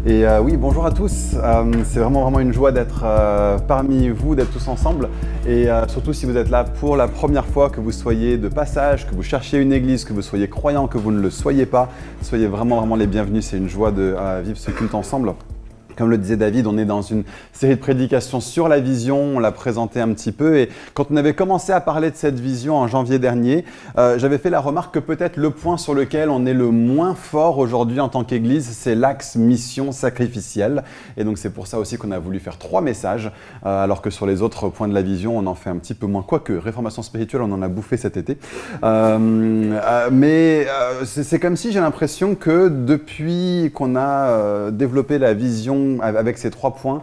Et oui, bonjour à tous. C'est vraiment une joie d'être parmi vous, d'être tous ensemble. Et surtout si vous êtes là pour la première fois, que vous soyez de passage, que vous cherchiez une église, que vous soyez croyant, que vous ne le soyez pas, soyez vraiment les bienvenus. C'est une joie de vivre ce culte ensemble. Comme le disait David, on est dans une série de prédications sur la vision, on l'a présenté un petit peu et quand on avait commencé à parler de cette vision en janvier dernier, j'avais fait la remarque que peut-être le point sur lequel on est le moins fort aujourd'hui en tant qu'Église, c'est l'axe mission sacrificielle. Et donc c'est pour ça aussi qu'on a voulu faire 3 messages, alors que sur les autres points de la vision, on en fait un petit peu moins. Quoique, réformation spirituelle, on en a bouffé cet été. C'est comme si j'ai l'impression que depuis qu'on a développé la vision avec ces 3 points,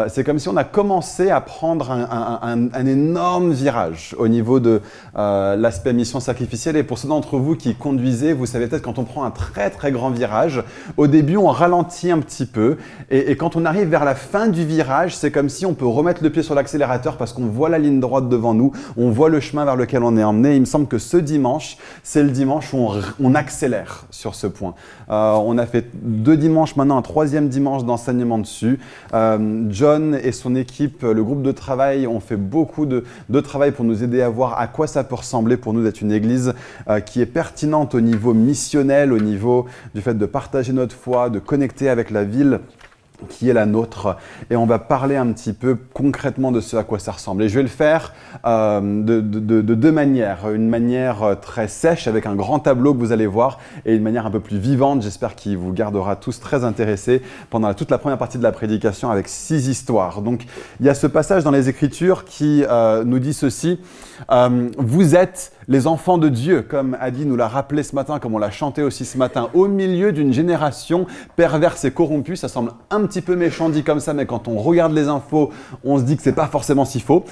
c'est comme si on a commencé à prendre un énorme virage au niveau de l'aspect mission sacrificielle. Et pour ceux d'entre vous qui conduisez, vous savez peut-être quand on prend un très grand virage, au début on ralentit un petit peu et quand on arrive vers la fin du virage, c'est comme si on peut remettre le pied sur l'accélérateur parce qu'on voit la ligne droite devant nous, on voit le chemin vers lequel on est emmené. Il me semble que ce dimanche, c'est le dimanche où on accélère sur ce point. On a fait 2 dimanches, maintenant un 3e dimanche d'enseignement dessus. John et son équipe, le groupe de travail, ont fait beaucoup de travail pour nous aider à voir à quoi ça peut ressembler pour nous d'être une église qui est pertinente au niveau missionnel, au niveau du fait de partager notre foi, de connecter avec la ville qui est la nôtre, et on va parler un petit peu concrètement de ce à quoi ça ressemble. Et je vais le faire de 2 manières. Une manière très sèche avec un grand tableau que vous allez voir et une manière un peu plus vivante, j'espère qu'il vous gardera tous très intéressés pendant toute la première partie de la prédication avec 6 histoires. Donc il y a ce passage dans les Écritures qui nous dit ceci, vous êtes les enfants de Dieu, comme Adi nous l'a rappelé ce matin, comme on l'a chanté aussi ce matin, au milieu d'une génération perverse et corrompue. Ça semble un petit peu méchant dit comme ça, mais quand on regarde les infos, on se dit que c'est pas forcément si faux.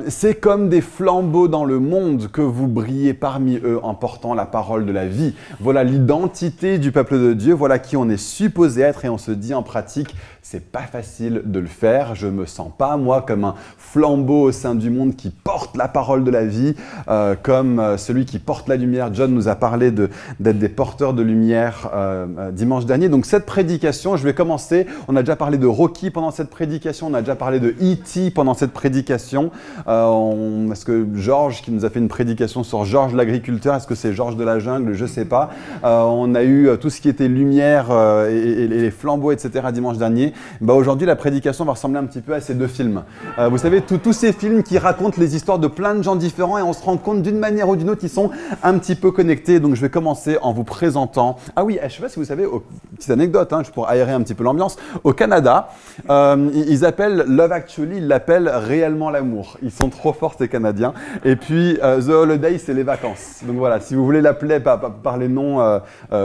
C'est comme des flambeaux dans le monde que vous brillez parmi eux en portant la parole de la vie. Voilà l'identité du peuple de Dieu, voilà qui on est supposé être et on se dit en pratique, c'est pas facile de le faire. Je me sens pas, moi, comme un flambeau au sein du monde qui porte la parole de la vie, comme celui qui porte la lumière. John nous a parlé d'être des porteurs de lumière dimanche dernier. Donc cette prédication, je vais commencer. On a déjà parlé de Rocky pendant cette prédication, on a déjà parlé de E.T. pendant cette prédication. Est-ce que Georges, qui nous a fait une prédication sur Georges l'agriculteur, est-ce que c'est Georges de la jungle? Je sais pas. On a eu tout ce qui était lumière et les flambeaux, etc. dimanche dernier. Aujourd'hui, la prédication va ressembler un petit peu à ces 2 films. Vous savez, tous ces films qui racontent les histoires de plein de gens différents et on se rend compte d'une manière ou d'une autre, ils sont un petit peu connectés. Donc, je vais commencer en vous présentant. Ah oui, je ne sais pas si vous savez, petite anecdote, pour aérer un petit peu l'ambiance. Au Canada, ils appellent Love Actually, ils l'appellent réellement l'amour. Ils sont trop forts, ces Canadiens. Et puis, The Holiday, c'est les vacances. Donc voilà, si vous voulez l'appeler par les noms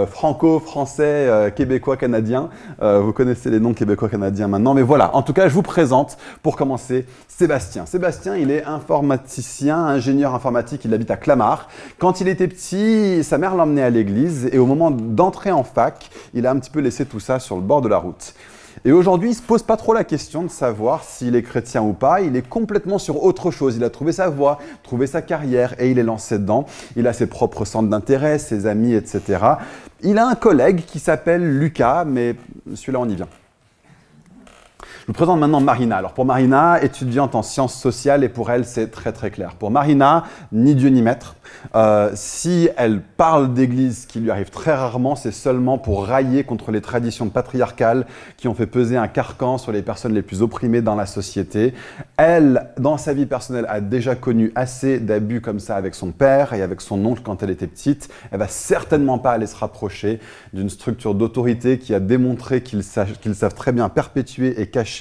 franco, français, québécois, canadiens, vous connaissez les noms québécois-canadiens maintenant. Mais voilà, en tout cas, je vous présente pour commencer Sébastien. Sébastien, il est informaticien, ingénieur informatique, il habite à Clamart. Quand il était petit, sa mère l'emmenait à l'église et au moment d'entrer en fac, il a un petit peu laissé tout ça sur le bord de la route. Et aujourd'hui, il ne se pose pas trop la question de savoir s'il est chrétien ou pas. Il est complètement sur autre chose. Il a trouvé sa voie, trouvé sa carrière et il est lancé dedans. Il a ses propres centres d'intérêt, ses amis, etc. Il a un collègue qui s'appelle Lucas, mais celui-là, on y vient. Je vous présente maintenant Marina. Alors pour Marina, étudiante en sciences sociales, et pour elle, c'est très clair. Pour Marina, ni Dieu ni maître. Si elle parle d'église, ce qui lui arrive très rarement, c'est seulement pour railler contre les traditions patriarcales qui ont fait peser un carcan sur les personnes les plus opprimées dans la société. Elle, dans sa vie personnelle, a déjà connu assez d'abus comme ça avec son père et avec son oncle quand elle était petite. Elle va certainement pas aller se rapprocher d'une structure d'autorité qui a démontré qu'ils savent très bien perpétuer et cacher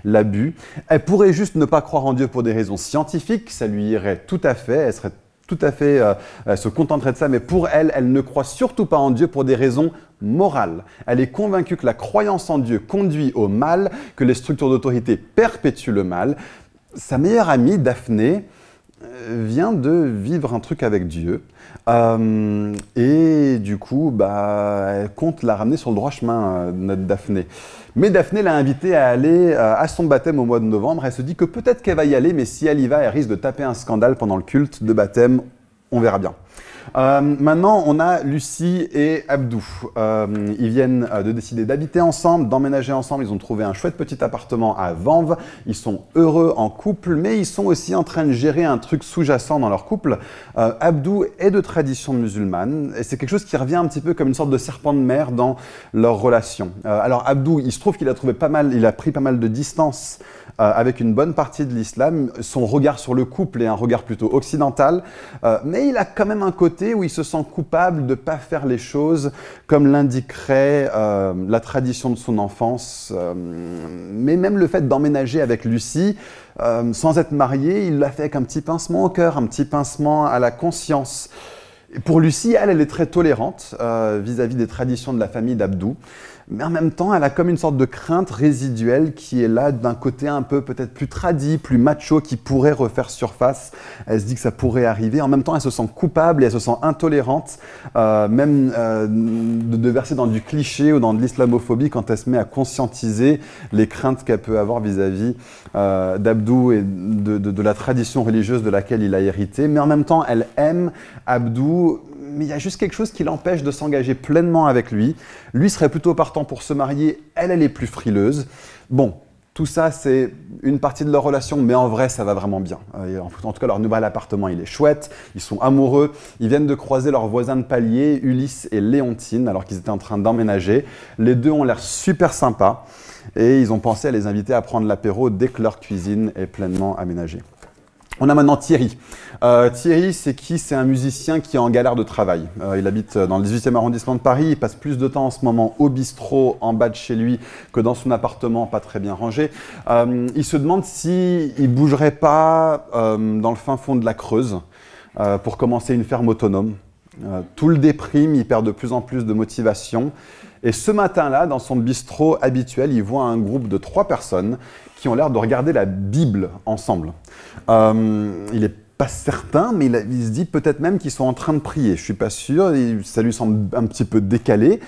l'abus. Elle pourrait juste ne pas croire en Dieu pour des raisons scientifiques, ça lui irait tout à fait, elle serait tout à fait, elle se contenterait de ça, mais pour elle, elle ne croit surtout pas en Dieu pour des raisons morales. Elle est convaincue que la croyance en Dieu conduit au mal, que les structures d'autorité perpétuent le mal. Sa meilleure amie, Daphné, vient de vivre un truc avec Dieu et du coup, elle compte la ramener sur le droit chemin, notre Daphné. Mais Daphné l'a invitée à aller à son baptême au mois de novembre. Elle se dit que peut-être qu'elle va y aller, mais si elle y va, elle risque de taper un scandale pendant le culte de baptême. On verra bien. Maintenant, on a Lucie et Abdou. Ils viennent de décider d'habiter ensemble, d'emménager ensemble. Ils ont trouvé un chouette petit appartement à Vanves. Ils sont heureux en couple, mais ils sont aussi en train de gérer un truc sous-jacent dans leur couple. Abdou est de tradition musulmane et c'est quelque chose qui revient un petit peu comme une sorte de serpent de mer dans leur relation. Alors Abdou, il se trouve qu'il a pris pas mal de distance avec une bonne partie de l'islam. Son regard sur le couple est un regard plutôt occidental, mais il a quand même un côté où il se sent coupable de ne pas faire les choses comme l'indiquerait la tradition de son enfance. Mais même le fait d'emménager avec Lucie, sans être marié, il l'a fait avec un petit pincement au cœur, un petit pincement à la conscience. Et pour Lucie, elle est très tolérante vis-à-vis des traditions de la famille d'Abdou. Mais en même temps, elle a comme une sorte de crainte résiduelle qui est là d'un côté un peu peut-être plus tradi, plus macho, qui pourrait refaire surface. Elle se dit que ça pourrait arriver. En même temps, elle se sent coupable et elle se sent intolérante, même de verser dans du cliché ou dans de l'islamophobie quand elle se met à conscientiser les craintes qu'elle peut avoir vis-à-vis d'Abdou et de la tradition religieuse de laquelle il a hérité. Mais en même temps, elle aime Abdou. Mais il y a juste quelque chose qui l'empêche de s'engager pleinement avec lui. Lui serait plutôt partant pour se marier, elle est plus frileuse. Bon, tout ça, c'est une partie de leur relation, mais en vrai, ça va vraiment bien. En tout cas, leur nouvel appartement, il est chouette, ils sont amoureux. Ils viennent de croiser leurs voisins de palier, Ulysse et Léontine, alors qu'ils étaient en train d'emménager. Les deux ont l'air super sympas et ils ont pensé à les inviter à prendre l'apéro dès que leur cuisine est pleinement aménagée. On a maintenant Thierry. Thierry, c'est qui? C'est un musicien qui est en galère de travail. Il habite dans le 18e arrondissement de Paris. Il passe plus de temps en ce moment au bistrot en bas de chez lui que dans son appartement pas très bien rangé. Il se demande s'il ne bougerait pas dans le fin fond de la Creuse pour commencer une ferme autonome. Tout le déprime, il perd de plus en plus de motivation. Et ce matin-là, dans son bistrot habituel, il voit un groupe de 3 personnes qui ont l'air de regarder la Bible ensemble. Il n'est pas certain, mais il se dit peut-être même qu'ils sont en train de prier. Je ne suis pas sûr, ça lui semble un petit peu décalé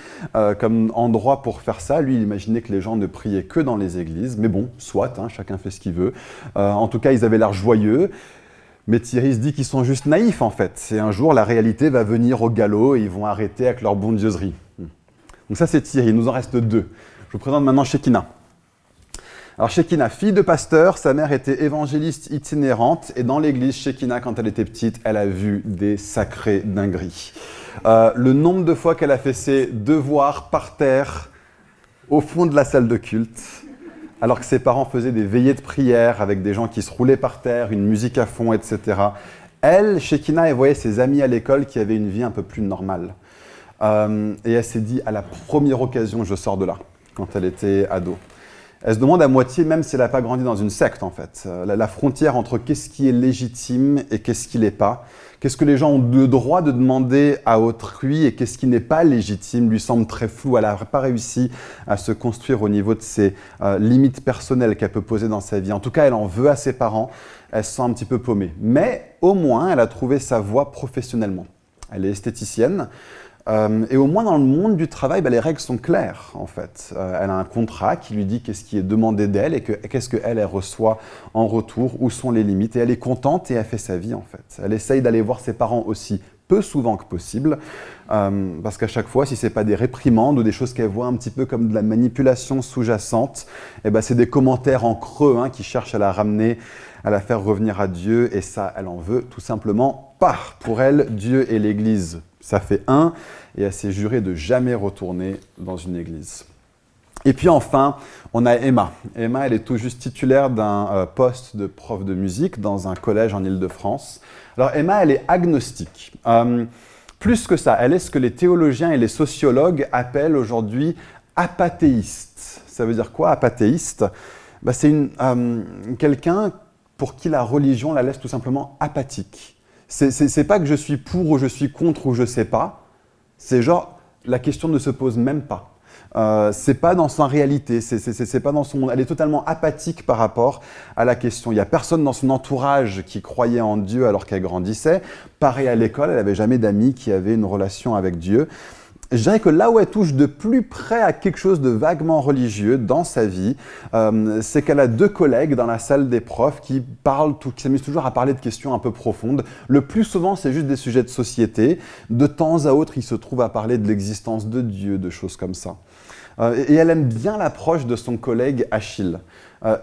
comme endroit pour faire ça. Lui, il imaginait que les gens ne priaient que dans les églises, mais bon, soit, hein, chacun fait ce qu'il veut. En tout cas, ils avaient l'air joyeux. Mais Thierry se dit qu'ils sont juste naïfs en fait. Et un jour, la réalité va venir au galop et ils vont arrêter avec leur bondieuserie. Donc ça, c'est Thierry. Il nous en reste 2. Je vous présente maintenant Shekinah. Alors Shekinah, fille de pasteur, sa mère était évangéliste itinérante et dans l'église, Shekinah, quand elle était petite, elle a vu des sacrées dingueries. Le nombre de fois qu'elle a fait ses devoirs par terre, au fond de la salle de culte, alors que ses parents faisaient des veillées de prière avec des gens qui se roulaient par terre, une musique à fond, etc. Elle, Shekinah, elle voyait ses amis à l'école qui avaient une vie un peu plus normale. Et elle s'est dit, à la première occasion, je sors de là, quand elle était ado. Elle se demande à moitié, même si elle n'a pas grandi dans une secte, en fait, la frontière entre qu'est-ce qui est légitime et qu'est-ce qui l'est pas. Qu'est-ce que les gens ont le droit de demander à autrui et qu'est-ce qui n'est pas légitime lui semble très flou. Elle n'a pas réussi à se construire au niveau de ses limites personnelles qu'elle peut poser dans sa vie. En tout cas, elle en veut à ses parents. Elle se sent un petit peu paumée. Mais au moins, elle a trouvé sa voie professionnellement. Elle est esthéticienne. Et au moins dans le monde du travail, les règles sont claires en fait. Elle a un contrat qui lui dit qu'est-ce qui est demandé d'elle et qu'est-ce qu'elle reçoit en retour, où sont les limites. Et elle est contente et elle fait sa vie en fait. Elle essaye d'aller voir ses parents aussi peu souvent que possible, parce qu'à chaque fois, si ce n'est pas des réprimandes ou des choses qu'elle voit un petit peu comme de la manipulation sous-jacente, c'est des commentaires en creux qui cherchent à la ramener, à la faire revenir à Dieu. Et ça, elle en veut tout simplement pas. Pour elle, Dieu et l'Église, ça fait un, et elle s'est jurée de jamais retourner dans une église. Et puis enfin, on a Emma. Emma, elle est tout juste titulaire d'un poste de prof de musique dans un collège en Île-de-France. Alors Emma, elle est agnostique. Plus que ça, elle est ce que les théologiens et les sociologues appellent aujourd'hui apathéiste. Ça veut dire quoi, apathéiste? C'est quelqu'un pour qui la religion la laisse tout simplement apathique. C'est pas que je suis pour ou je suis contre ou je sais pas. C'est genre, la question ne se pose même pas. C'est pas dans sa réalité, c'est pas dans son monde. Elle est totalement apathique par rapport à la question. Il n'y a personne dans son entourage qui croyait en Dieu alors qu'elle grandissait. Pareil à l'école, elle n'avait jamais d'amis qui avaient une relation avec Dieu. Je dirais que là où elle touche de plus près à quelque chose de vaguement religieux dans sa vie, c'est qu'elle a 2 collègues dans la salle des profs qui s'amusent toujours à parler de questions un peu profondes. Le plus souvent, c'est juste des sujets de société. De temps à autre, ils se trouvent à parler de l'existence de Dieu, de choses comme ça. Et elle aime bien l'approche de son collègue Achille.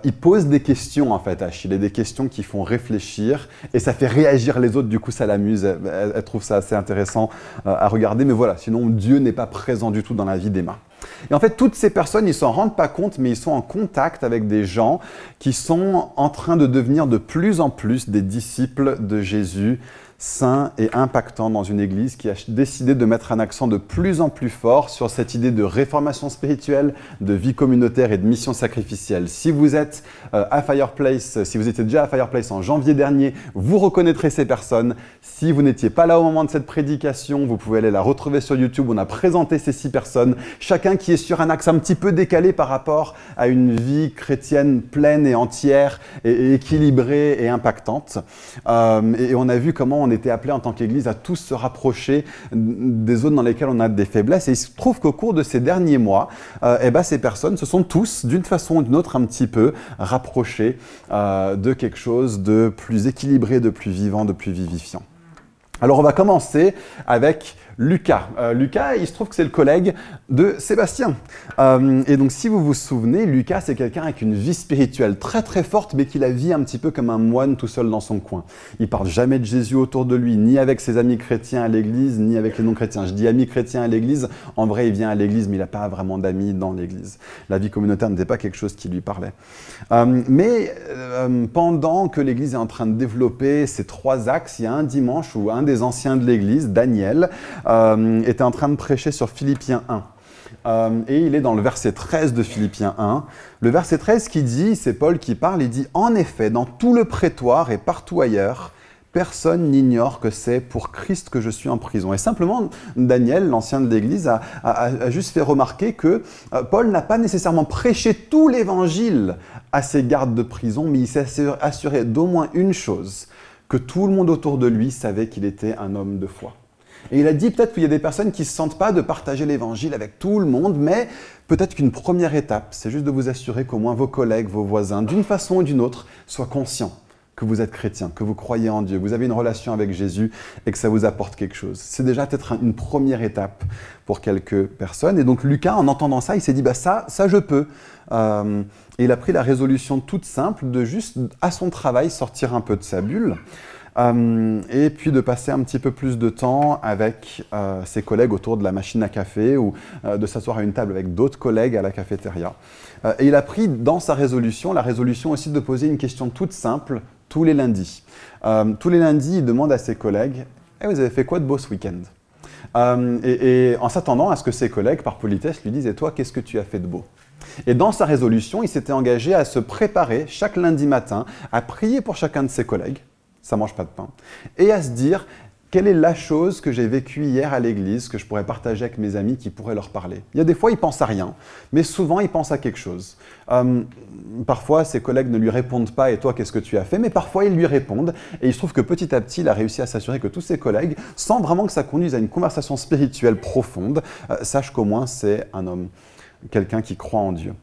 Il pose des questions en fait, Achille, et des questions qui font réfléchir, et ça fait réagir les autres, du coup ça l'amuse, elle trouve ça assez intéressant à regarder, mais voilà, sinon Dieu n'est pas présent du tout dans la vie d'Emma. Et en fait, toutes ces personnes, ils s'en rendent pas compte, mais ils sont en contact avec des gens qui sont en train de devenir de plus en plus des disciples de Jésus, saint et impactant dans une église qui a décidé de mettre un accent de plus en plus fort sur cette idée de réformation spirituelle, de vie communautaire et de mission sacrificielle. Si vous êtes à Fireplace, si vous étiez déjà à Fireplace en janvier dernier, vous reconnaîtrez ces personnes. Si vous n'étiez pas là au moment de cette prédication, vous pouvez aller la retrouver sur YouTube. On a présenté ces 6 personnes, chacun qui est sur un axe un petit peu décalé par rapport à une vie chrétienne pleine et entière et équilibrée et impactante. Et on a vu comment on était appelés en tant qu'Église à tous se rapprocher des zones dans lesquelles on a des faiblesses. Et il se trouve qu'au cours de ces derniers mois, ces personnes se sont tous, d'une façon ou d'une autre, un petit peu rapprochées de quelque chose de plus équilibré, de plus vivant, de plus vivifiant. Alors on va commencer avec Lucas. Lucas, il se trouve que c'est le collègue de Sébastien. Et donc si vous vous souvenez, Lucas, c'est quelqu'un avec une vie spirituelle très très forte, mais qui la vit un petit peu comme un moine tout seul dans son coin. Il ne parle jamais de Jésus autour de lui, ni avec ses amis chrétiens à l'église, ni avec les non-chrétiens. Je dis amis chrétiens à l'église, en vrai il vient à l'église, mais il n'a pas vraiment d'amis dans l'église. La vie communautaire n'était pas quelque chose qui lui parlait. Pendant que l'église est en train de développer ces 3 axes, il y a un dimanche où un des anciens de l'église, Daniel, était en train de prêcher sur Philippiens 1. Et il est dans le verset 13 de Philippiens 1. Le verset 13 qui dit, c'est Paul qui parle, il dit « En effet, dans tout le prétoire et partout ailleurs, personne n'ignore que c'est pour Christ que je suis en prison. » Et simplement, Daniel, l'ancien de l'Église, a juste fait remarquer que Paul n'a pas nécessairement prêché tout l'Évangile à ses gardes de prison, mais il s'est assuré d'au moins une chose, que tout le monde autour de lui savait qu'il était un homme de foi. Et il a dit peut-être qu'il y a des personnes qui ne se sentent pas de partager l'évangile avec tout le monde, mais peut-être qu'une première étape, c'est juste de vous assurer qu'au moins vos collègues, vos voisins, d'une façon ou d'une autre, soient conscients que vous êtes chrétien, que vous croyez en Dieu, vous avez une relation avec Jésus et que ça vous apporte quelque chose. C'est déjà peut-être une première étape pour quelques personnes. Et donc Lucas, en entendant ça, il s'est dit ça je peux. Et il a pris la résolution toute simple de juste, à son travail, sortir un peu de sa bulle. Et puis de passer un petit peu plus de temps avec ses collègues autour de la machine à café ou de s'asseoir à une table avec d'autres collègues à la cafétéria. Et il a pris dans sa résolution, la résolution aussi de poser une question toute simple tous les lundis. Tous les lundis, il demande à ses collègues « Vous avez fait quoi de beau ce week-end » et en s'attendant à ce que ses collègues, par politesse, lui disent « Et toi, qu'est-ce que tu as fait de beau ?» Et dans sa résolution, il s'était engagé à se préparer chaque lundi matin, à prier pour chacun de ses collègues, ça mange pas de pain, et à se dire quelle est la chose que j'ai vécue hier à l'église, que je pourrais partager avec mes amis qui pourraient leur parler. Il y a des fois, il pense à rien, mais souvent, il pense à quelque chose. Parfois, ses collègues ne lui répondent pas « Et toi, qu'est-ce que tu as fait ?» Mais parfois, ils lui répondent. Et il se trouve que petit à petit, il a réussi à s'assurer que tous ses collègues, sans vraiment que ça conduise à une conversation spirituelle profonde, sachent qu'au moins, c'est un homme, quelqu'un qui croit en Dieu.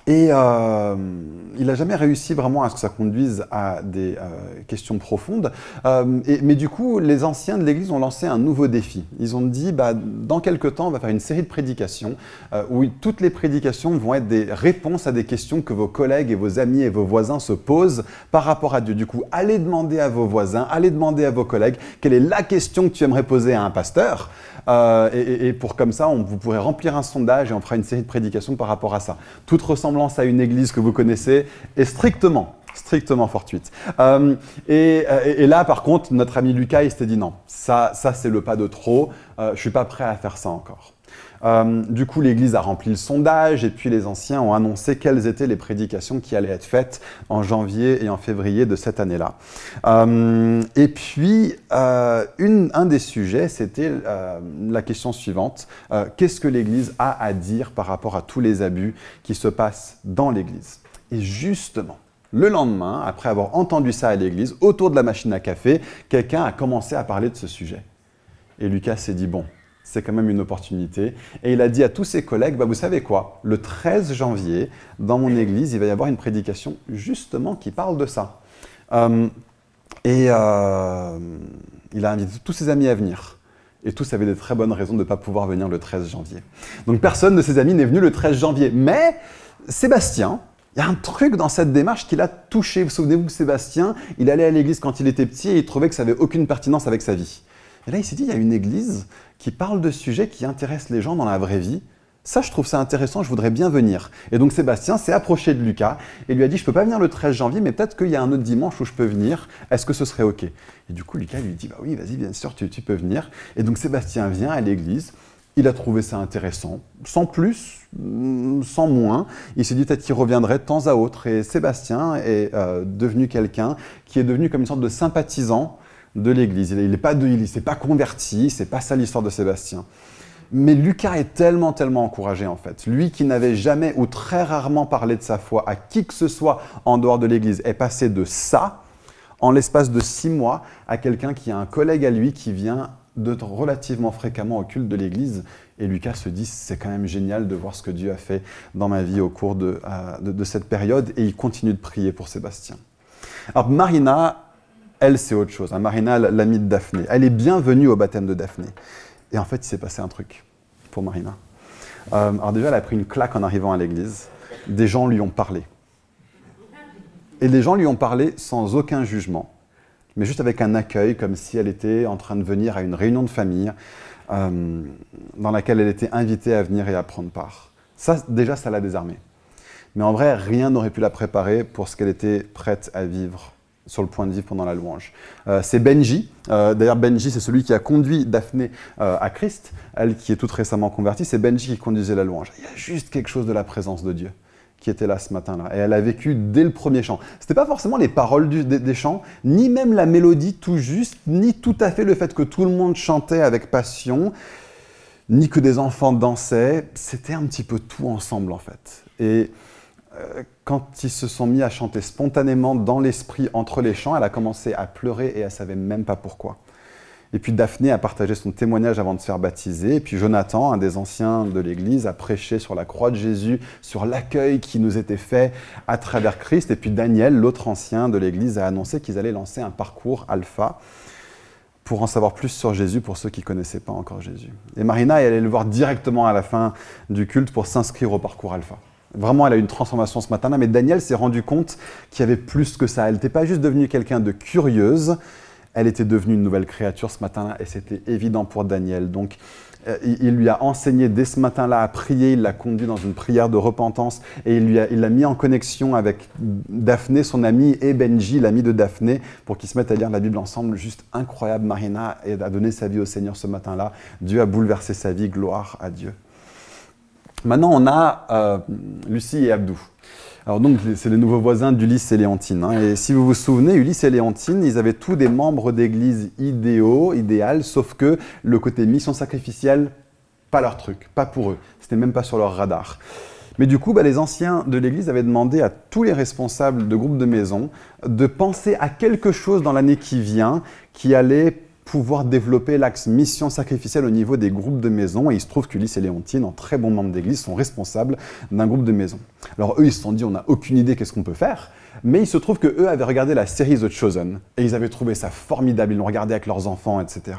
Il n'a jamais réussi vraiment à ce que ça conduise à des questions profondes. Mais du coup, les anciens de l'Église ont lancé un nouveau défi. Ils ont dit, dans quelques temps, on va faire une série de prédications où toutes les prédications vont être des réponses à des questions que vos collègues et vos amis et vos voisins se posent par rapport à Dieu. Du coup, allez demander à vos voisins, allez demander à vos collègues quelle est la question que tu aimerais poser à un pasteur. Et pour comme ça, vous pourrez remplir un sondage et on fera une série de prédications par rapport à ça. Toute ressemblance à une église que vous connaissez est strictement fortuite. Et là, par contre, notre ami Lucas, il s'était dit non, ça c'est le pas de trop, je ne suis pas prêt à faire ça encore. Du coup, l'Église a rempli le sondage et puis les anciens ont annoncé quelles étaient les prédications qui allaient être faites en janvier et en février de cette année-là. Et puis, un des sujets, c'était la question suivante. Qu'est-ce que l'Église a à dire par rapport à tous les abus qui se passent dans l'Église? Et justement, le lendemain, après avoir entendu ça à l'Église, autour de la machine à café, quelqu'un a commencé à parler de ce sujet. Et Lucas s'est dit, bon, c'est quand même une opportunité. Et il a dit à tous ses collègues, bah, vous savez quoi, le 13 janvier, dans mon église, il va y avoir une prédication justement qui parle de ça. Il a invité tous ses amis à venir. Et tous avaient des très bonnes raisons de ne pas pouvoir venir le 13 janvier. Donc personne de ses amis n'est venu le 13 janvier. Mais Sébastien, il y a un truc dans cette démarche qui l'a touché. Vous souvenez-vous que Sébastien, il allait à l'église quand il était petit et il trouvait que ça n'avait aucune pertinence avec sa vie. Et là, il s'est dit, il y a une église qui parle de sujets qui intéressent les gens dans la vraie vie. Ça, je trouve ça intéressant, je voudrais bien venir. Et donc Sébastien s'est approché de Lucas et lui a dit, je ne peux pas venir le 13 janvier, mais peut-être qu'il y a un autre dimanche où je peux venir. Est-ce que ce serait OK? Et du coup, Lucas lui dit, bah oui, vas-y, bien sûr, tu peux venir. Et donc Sébastien vient à l'église. Il a trouvé ça intéressant, sans plus, sans moins. Il s'est dit peut-être qu'il reviendrait de temps à autre. Et Sébastien est devenu quelqu'un qui est devenu comme une sorte de sympathisant de l'église. Il ne s'est pas converti, c'est pas ça l'histoire de Sébastien. Mais Lucas est tellement encouragé en fait. Lui qui n'avait jamais ou très rarement parlé de sa foi à qui que ce soit en dehors de l'église est passé de ça, en l'espace de 6 mois, à quelqu'un qui a un collègue à lui qui vient relativement fréquemment au culte de l'église. Et Lucas se dit, c'est quand même génial de voir ce que Dieu a fait dans ma vie au cours de cette période. Et il continue de prier pour Sébastien. Alors Marina, elle, c'est autre chose. Marina, l'amie de Daphné, elle est bienvenue au baptême de Daphné. Et en fait, il s'est passé un truc pour Marina. Alors déjà, elle a pris une claque en arrivant à l'église. Des gens lui ont parlé. Et les gens lui ont parlé sans aucun jugement, mais juste avec un accueil, comme si elle était en train de venir à une réunion de famille dans laquelle elle était invitée à venir et à prendre part. Ça, déjà, ça l'a désarmée. Mais en vrai, rien n'aurait pu la préparer pour ce qu'elle était prête à vivre, sur le point de vivre pendant la louange. C'est Benji. D'ailleurs, Benji, c'est celui qui a conduit Daphné à Christ, elle qui est toute récemment convertie. C'est Benji qui conduisait la louange. Il y a juste quelque chose de la présence de Dieu qui était là ce matin-là. Et elle a vécu dès le premier chant. Ce n'était pas forcément les paroles des chants, ni même la mélodie tout juste, ni tout à fait le fait que tout le monde chantait avec passion, ni que des enfants dansaient. C'était un petit peu tout ensemble, en fait. Et quand ils se sont mis à chanter spontanément dans l'esprit entre les chants, elle a commencé à pleurer et elle ne savait même pas pourquoi. Et puis Daphné a partagé son témoignage avant de se faire baptiser. Et puis Jonathan, un des anciens de l'Église, a prêché sur la croix de Jésus, sur l'accueil qui nous était fait à travers Christ. Et puis Daniel, l'autre ancien de l'Église, a annoncé qu'ils allaient lancer un parcours alpha pour en savoir plus sur Jésus pour ceux qui ne connaissaient pas encore Jésus. Et Marina est allée le voir directement à la fin du culte pour s'inscrire au parcours alpha. Vraiment, elle a eu une transformation ce matin-là, mais Daniel s'est rendu compte qu'il y avait plus que ça. Elle n'était pas juste devenue quelqu'un de curieuse, elle était devenue une nouvelle créature ce matin-là, et c'était évident pour Daniel. Donc, il lui a enseigné dès ce matin-là à prier, il l'a conduit dans une prière de repentance, et il l'a mis en connexion avec Daphné, son amie, et Benji, l'ami de Daphné, pour qu'ils se mettent à lire la Bible ensemble. Juste incroyable, Marina a donné sa vie au Seigneur ce matin-là. Dieu a bouleversé sa vie, gloire à Dieu. Maintenant, on a Lucie et Abdou. Alors donc, c'est les nouveaux voisins d'Ulysse et Léontine. Et si vous vous souvenez, Ulysse et Léontine, ils avaient tous des membres d'église idéal, sauf que le côté mission sacrificielle, pas leur truc, pas pour eux. C'était même pas sur leur radar. Mais du coup, les anciens de l'église avaient demandé à tous les responsables de groupes de maison de penser à quelque chose dans l'année qui vient qui allait pouvoir développer l'axe mission sacrificielle au niveau des groupes de maison. Et il se trouve qu'Ulysse et Léontine, en très bons membres d'église, sont responsables d'un groupe de maison. Alors eux, ils se sont dit, on n'a aucune idée qu'est-ce qu'on peut faire. Mais il se trouve qu'eux avaient regardé la série The Chosen. Et ils avaient trouvé ça formidable. Ils l'ont regardé avec leurs enfants, etc.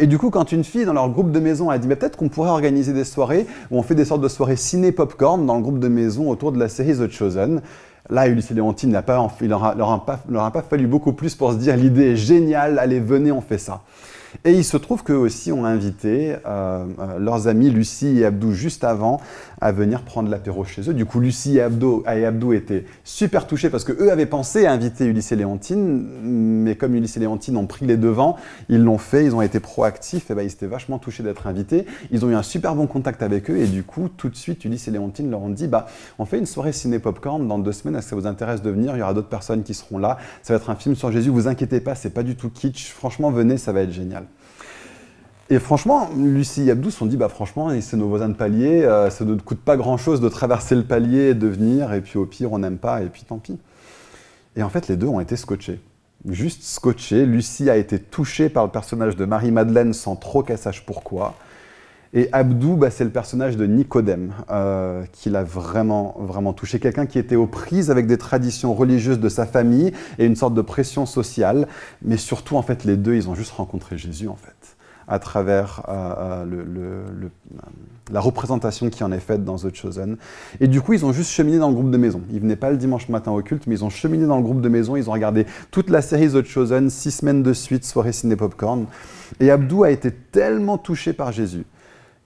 Et du coup, quand une fille dans leur groupe de maison a dit, peut-être qu'on pourrait organiser des soirées où on fait des sortes de soirées ciné-popcorn dans le groupe de maison autour de la série The Chosen. Là, Ulysse et Léontine, il leur a pas fallu beaucoup plus pour se dire l'idée est géniale, allez, venez, on fait ça. Et il se trouve qu'eux aussi ont invité leurs amis Lucie et Abdou juste avant à venir prendre l'apéro chez eux. Du coup, Lucie et Abdou étaient super touchés parce qu'eux avaient pensé à inviter Ulysse et Léontine, mais comme Ulysse et Léontine ont pris les devants, ils l'ont fait, ils ont été proactifs, et ils étaient vachement touchés d'être invités. Ils ont eu un super bon contact avec eux et du coup, tout de suite, Ulysse et Léontine leur ont dit on fait une soirée ciné-popcorn dans 2 semaines, est-ce que ça vous intéresse de venir? Il y aura d'autres personnes qui seront là, ça va être un film sur Jésus, vous inquiétez pas, c'est pas du tout kitsch, franchement, venez, ça va être génial. Et franchement, Lucie et Abdou se sont dit, franchement, c'est nos voisins de palier, ça ne coûte pas grand-chose de traverser le palier et de venir, et puis au pire, on n'aime pas, et puis tant pis. Et en fait, les deux ont été scotchés. Juste scotchés. Lucie a été touchée par le personnage de Marie-Madeleine sans trop qu'elle sache pourquoi. Et Abdou, bah, c'est le personnage de Nicodème qui l'a vraiment, vraiment touché. Quelqu'un qui était aux prises avec des traditions religieuses de sa famille et une sorte de pression sociale. Mais surtout, en fait, les deux, ils ont juste rencontré Jésus, en fait, à travers la représentation qui en est faite dans The Chosen. Et du coup, ils ont juste cheminé dans le groupe de maison. Ils ne venaient pas le dimanche matin au culte, mais ils ont cheminé dans le groupe de maison. Ils ont regardé toute la série The Chosen, 6 semaines de suite, soirée ciné popcorn. Et Abdou a été tellement touché par Jésus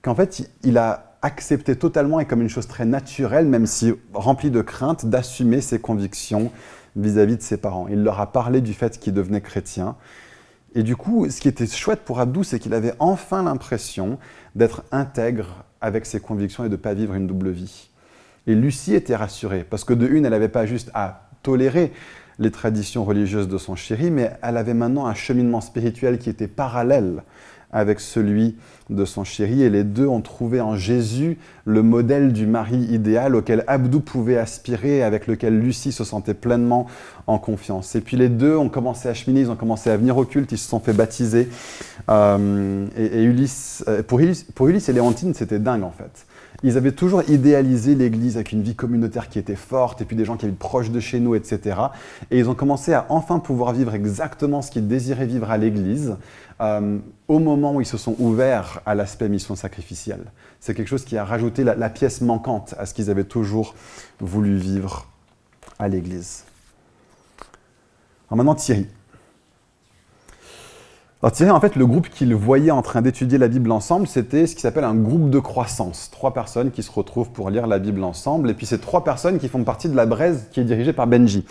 qu'en fait, il a accepté totalement et comme une chose très naturelle, même si rempli de crainte, d'assumer ses convictions vis-à-vis de ses parents. Il leur a parlé du fait qu'il devenait chrétien. Et du coup, ce qui était chouette pour Abdou, c'est qu'il avait enfin l'impression d'être intègre avec ses convictions et de ne pas vivre une double vie. Et Lucie était rassurée, parce que de une, elle n'avait pas juste à tolérer les traditions religieuses de son chéri, mais elle avait maintenant un cheminement spirituel qui était parallèle avec celui de son chéri, et les deux ont trouvé en Jésus le modèle du mari idéal auquel Abdou pouvait aspirer, avec lequel Lucie se sentait pleinement en confiance. Et puis les deux ont commencé à cheminer, ils ont commencé à venir au culte, ils se sont fait baptiser. Pour Ulysse et Léontine, c'était dingue en fait. Ils avaient toujours idéalisé l'Église avec une vie communautaire qui était forte, et puis des gens qui habitent proches de chez nous, etc. Et ils ont commencé à enfin pouvoir vivre exactement ce qu'ils désiraient vivre à l'Église, au moment où ils se sont ouverts à l'aspect mission sacrificielle. C'est quelque chose qui a rajouté la pièce manquante à ce qu'ils avaient toujours voulu vivre à l'Église. Alors maintenant, Thierry. Alors Thierry, en fait, le groupe qu'il voyait en train d'étudier la Bible ensemble, c'était ce qui s'appelle un groupe de croissance. 3 personnes qui se retrouvent pour lire la Bible ensemble, et puis c'est 3 personnes qui font partie de la Braise qui est dirigée par Benji.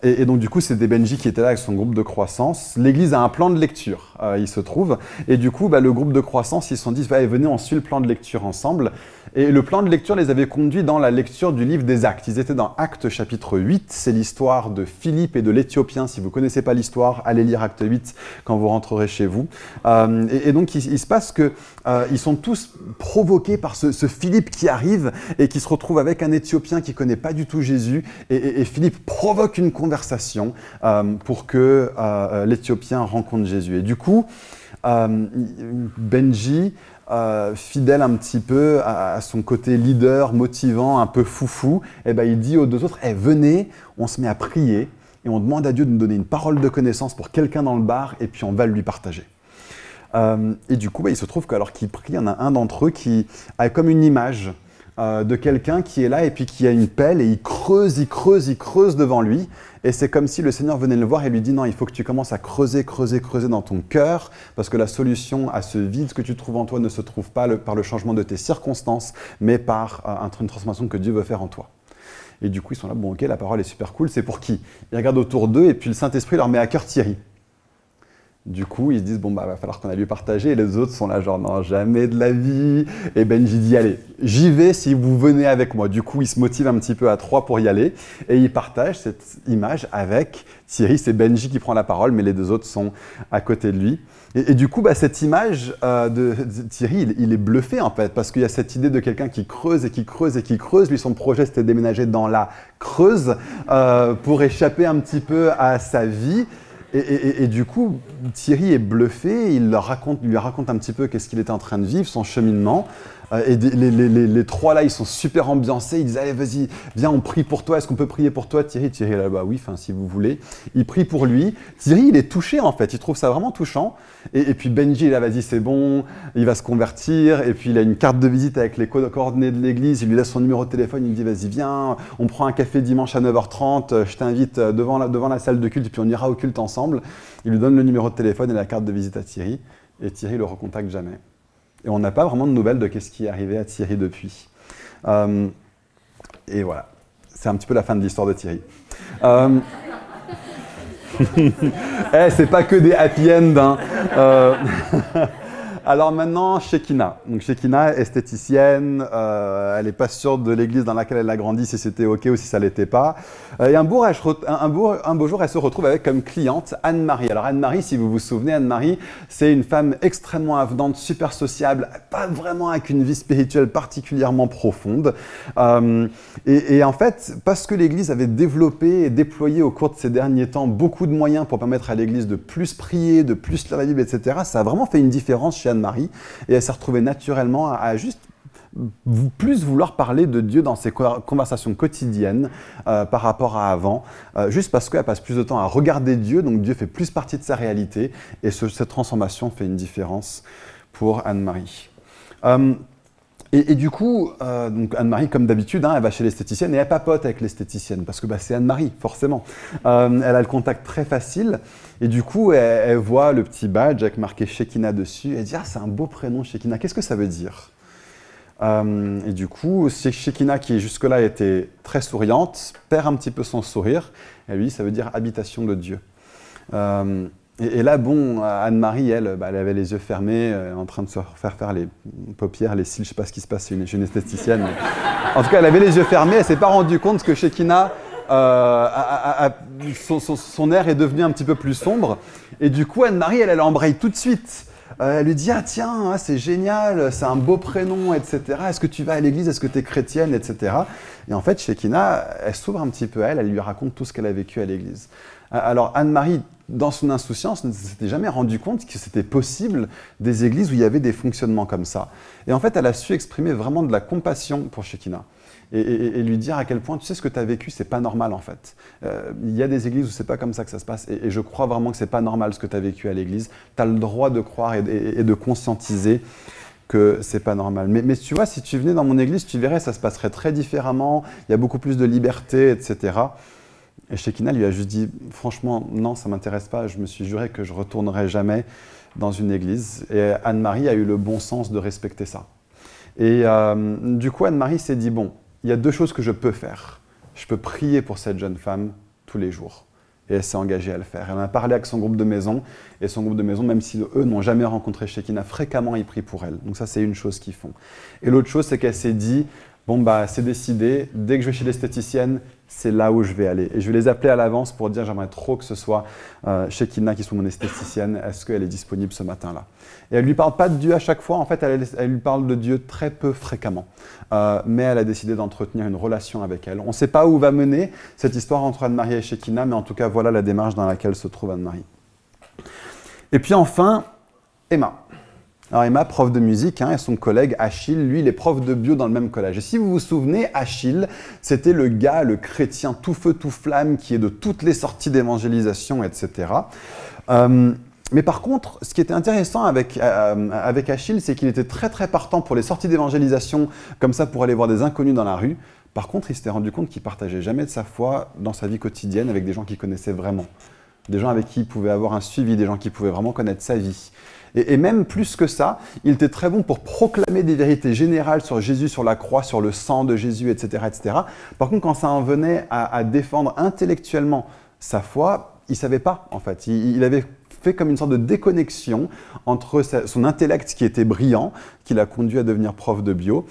Et donc du coup, c'était Benji qui était là avec son groupe de croissance. L'Église a un plan de lecture, il se trouve, et du coup, le groupe de croissance, ils se sont dit, venez, on suit le plan de lecture ensemble. Et le plan de lecture les avait conduits dans la lecture du livre des Actes. Ils étaient dans Actes chapitre 8, c'est l'histoire de Philippe et de l'Éthiopien. Si vous ne connaissez pas l'histoire, allez lire Acte 8 quand vous rentrerez chez vous. Et donc, il se passe qu'ils sont tous provoqués par ce Philippe qui arrive et qui se retrouve avec un Éthiopien qui ne connaît pas du tout Jésus. Et Philippe provoque une conversation pour que l'Éthiopien rencontre Jésus. Et du coup, Benji, fidèle un petit peu à son côté leader, motivant, un peu foufou, il dit aux 2 autres, venez, on se met à prier et on demande à Dieu de nous donner une parole de connaissance pour quelqu'un dans le bar et puis on va lui partager. Et du coup, il se trouve qu'alors qu'il prie, il y en a un d'entre eux qui a comme une image de quelqu'un qui est là et puis qui a une pelle et il creuse devant lui. Et c'est comme si le Seigneur venait le voir et lui dit « Non, il faut que tu commences à creuser dans ton cœur parce que la solution à ce vide que tu trouves en toi ne se trouve pas par le changement de tes circonstances, mais par une transformation que Dieu veut faire en toi. » Et du coup, ils sont là « Bon, ok, la parole est super cool, c'est pour qui ?» Ils regardent autour d'eux et puis le Saint-Esprit leur met à cœur Thierry. Du coup, ils se disent, va falloir qu'on aille lui partager. Et les autres sont là, genre, non, jamais de la vie. Et Benji dit, allez, j'y vais si vous venez avec moi. Du coup, ils se motivent un petit peu à 3 pour y aller. Et ils partagent cette image avec Thierry. C'est Benji qui prend la parole, mais les 2 autres sont à côté de lui. Et du coup, cette image de Thierry, il est bluffé en fait, parce qu'il y a cette idée de quelqu'un qui creuse et qui creuse et qui creuse. Lui, son projet, c'était de déménager dans la Creuse pour échapper un petit peu à sa vie. Et du coup, Thierry est bluffé, il lui raconte un petit peu qu'est-ce qu'il était en train de vivre, son cheminement. Et les 3 là, ils sont super ambiancés, ils disent « Allez, vas-y, viens, on prie pour toi, est-ce qu'on peut prier pour toi ?» Thierry est là, oui, si vous voulez. Il prie pour lui. Thierry, il est touché en fait, il trouve ça vraiment touchant. Et puis Benji est là, vas-y, c'est bon, il va se convertir. Et puis il a une carte de visite avec les coordonnées de l'église, il lui laisse son numéro de téléphone, il lui dit « Vas-y, viens, on prend un café dimanche à 9h30, je t'invite devant la salle de culte, et puis on ira au culte ensemble. » Il lui donne le numéro de téléphone et la carte de visite à Thierry. Et Thierry le recontacte jamais. Et on n'a pas vraiment de nouvelles de ce qui est arrivé à Thierry depuis. Et voilà, c'est un petit peu la fin de l'histoire de Thierry. C'est pas que des happy end. Hein. Alors maintenant, Shekinah. Donc Shekinah, esthéticienne, elle n'est pas sûre de l'église dans laquelle elle a grandi, si c'était OK ou si ça ne l'était pas. Et un beau jour, elle se retrouve avec comme cliente Anne-Marie. Alors Anne-Marie, si vous vous souvenez, Anne-Marie, c'est une femme extrêmement avenante, super sociable, pas vraiment avec une vie spirituelle particulièrement profonde. Et en fait, parce que l'église avait développé et déployé au cours de ces derniers temps beaucoup de moyens pour permettre à l'église de plus prier, de plus lire la Bible, etc., ça a vraiment fait une différence chez Anne-Marie, et elle s'est retrouvée naturellement à juste plus vouloir parler de Dieu dans ses conversations quotidiennes par rapport à avant, juste parce qu'elle passe plus de temps à regarder Dieu, donc Dieu fait plus partie de sa réalité, et cette transformation fait une différence pour Anne-Marie. Et du coup, donc Anne-Marie, comme d'habitude, elle va chez l'esthéticienne et elle papote avec l'esthéticienne, parce que c'est Anne-Marie, forcément. Elle a le contact très facile, et du coup, elle voit le petit badge avec marqué Shekinah dessus, et elle dit « Ah, c'est un beau prénom, Shekinah, qu'est-ce que ça veut dire ?» Et du coup, Shekinah, qui jusque-là était très souriante, perd un petit peu son sourire, et lui, ça veut dire « habitation de Dieu ». Et là, bon, Anne-Marie, elle avait les yeux fermés, en train de se faire les paupières, les cils, je ne sais pas ce qui se passe, c'est une esthéticienne. Mais... En tout cas, elle avait les yeux fermés, elle ne s'est pas rendue compte que Shekinah, son air est devenu un petit peu plus sombre. Et du coup, Anne-Marie, elle embraye tout de suite. Elle lui dit « Ah tiens, c'est génial, c'est un beau prénom, etc. Est-ce que tu vas à l'église? Est-ce que tu es chrétienne, etc. » Et en fait, Shekinah, elle s'ouvre un petit peu à elle, elle lui raconte tout ce qu'elle a vécu à l'église. Alors Anne-Marie, dans son insouciance, ne s'était jamais rendu compte que c'était possible des églises où il y avait des fonctionnements comme ça. Et en fait, elle a su exprimer vraiment de la compassion pour Shekinah. Et lui dire à quel point, tu sais, ce que tu as vécu, c'est pas normal en fait. Il y a des églises où c'est pas comme ça que ça se passe. Et je crois vraiment que c'est pas normal ce que tu as vécu à l'église. Tu as le droit de croire et de conscientiser que c'est pas normal. Mais tu vois, si tu venais dans mon église, tu verrais, ça se passerait très différemment. Il y a beaucoup plus de liberté, etc. Et Shekinah lui a juste dit, franchement, non, ça ne m'intéresse pas, je me suis juré que je ne retournerai jamais dans une église. Et Anne-Marie a eu le bon sens de respecter ça. Et du coup, Anne-Marie s'est dit, bon, il y a deux choses que je peux faire. Je peux prier pour cette jeune femme tous les jours. Et elle s'est engagée à le faire. Elle en a parlé avec son groupe de maison. Et son groupe de maison, même si eux n'ont jamais rencontré Shekinah, fréquemment, ils prient pour elle. Donc ça, c'est une chose qu'ils font. Et l'autre chose, c'est qu'elle s'est dit, bon, bah, c'est décidé, dès que je vais chez l'esthéticienne, c'est là où je vais aller. Et je vais les appeler à l'avance pour dire, j'aimerais trop que ce soit Shekinah qui soit mon esthéticienne. Est-ce qu'elle est disponible ce matin-là? Et elle ne lui parle pas de Dieu à chaque fois. En fait, elle lui parle de Dieu très peu fréquemment. Mais elle a décidé d'entretenir une relation avec elle. On ne sait pas où va mener cette histoire entre Anne-Marie et Shekinah, mais en tout cas, voilà la démarche dans laquelle se trouve Anne-Marie. Et puis enfin, Emma. Alors Emma, prof de musique, et son collègue Achille, lui, il est prof de bio dans le même collège. Et si vous vous souvenez, Achille, c'était le gars, le chrétien tout feu, tout flamme, qui est de toutes les sorties d'évangélisation, etc. Mais par contre, ce qui était intéressant avec Achille, c'est qu'il était très très partant pour les sorties d'évangélisation, comme ça pour aller voir des inconnus dans la rue. Par contre, il s'était rendu compte qu'il ne partageait jamais de sa foi dans sa vie quotidienne avec des gens qu'il connaissait vraiment. Des gens avec qui il pouvait avoir un suivi, des gens qui pouvaient vraiment connaître sa vie. Et même plus que ça, il était très bon pour proclamer des vérités générales sur Jésus, sur la croix, sur le sang de Jésus, etc. etc. Par contre, quand ça en venait à défendre intellectuellement sa foi, il ne savait pas, en fait. Il avait fait comme une sorte de déconnexion entre son intellect qui était brillant, qui l'a conduit à devenir prof de bio,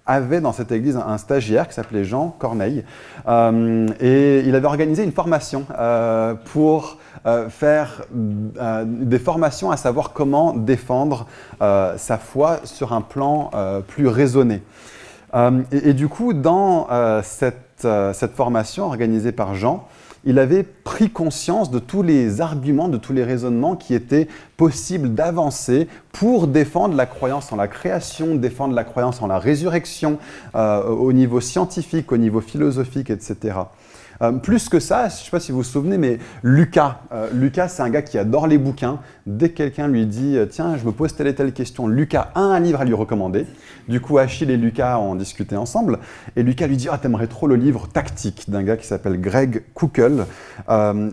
avait dans cette église un stagiaire qui s'appelait Jean Corneille, et il avait organisé une formation pour faire des formations à savoir comment défendre sa foi sur un plan plus raisonné. Et du coup, dans cette formation organisée par Jean, il avait pris conscience de tous les arguments, de tous les raisonnements qui étaient possibles d'avancer pour défendre la croyance en la création, défendre la croyance en la résurrection au niveau scientifique, au niveau philosophique, etc. Plus que ça, je ne sais pas si vous vous souvenez, mais Lucas, c'est un gars qui adore les bouquins. Dès que quelqu'un lui dit « Tiens, je me pose telle et telle question », Lucas a un livre à lui recommander. Du coup, Achille et Lucas ont discuté ensemble. Et Lucas lui dit « Ah, t'aimerais trop le livre Tactique » d'un gars qui s'appelle Greg Koukl.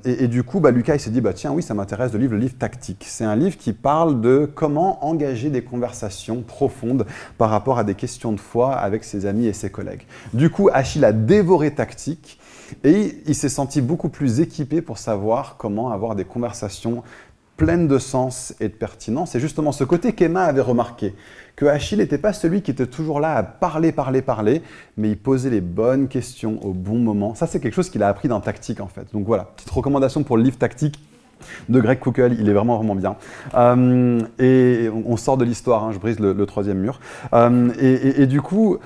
Et du coup, Lucas il s'est dit « Tiens, oui, ça m'intéresse le livre Tactique ». C'est un livre qui parle de comment engager des conversations profondes par rapport à des questions de foi avec ses amis et ses collègues. Du coup, Achille a dévoré Tactique. Et il s'est senti beaucoup plus équipé pour savoir comment avoir des conversations pleines de sens et de pertinence. C'est justement ce côté qu'Emma avait remarqué, que Achille n'était pas celui qui était toujours là à parler, mais il posait les bonnes questions au bon moment. Ça, c'est quelque chose qu'il a appris dans Tactique, en fait. Donc voilà, petite recommandation pour le livre Tactique de Greg Koukl, il est vraiment, vraiment bien. Et on sort de l'histoire, je brise le troisième mur. Et du coup...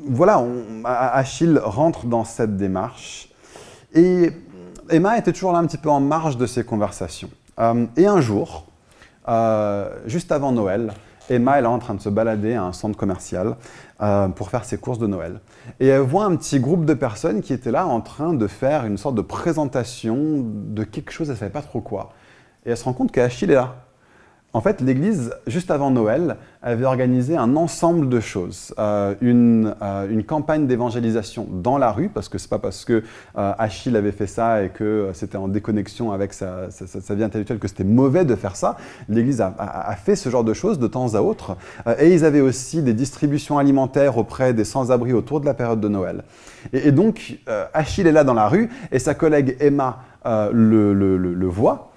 voilà, Achille rentre dans cette démarche et Emma était toujours là un petit peu en marge de ces conversations. Et un jour, juste avant Noël, Emma elle est en train de se balader à un centre commercial pour faire ses courses de Noël. Et elle voit un petit groupe de personnes qui étaient là en train de faire une sorte de présentation de quelque chose, elle ne savait pas trop quoi. Et elle se rend compte qu'Achille est là. En fait, l'Église, juste avant Noël, avait organisé un ensemble de choses. Une campagne d'évangélisation dans la rue, parce que ce n'est pas parce que Achille avait fait ça et que c'était en déconnexion avec sa vie intellectuelle que c'était mauvais de faire ça. L'Église a fait ce genre de choses de temps à autre. Et ils avaient aussi des distributions alimentaires auprès des sans-abri autour de la période de Noël. Et donc, Achille est là dans la rue et sa collègue Emma le voit.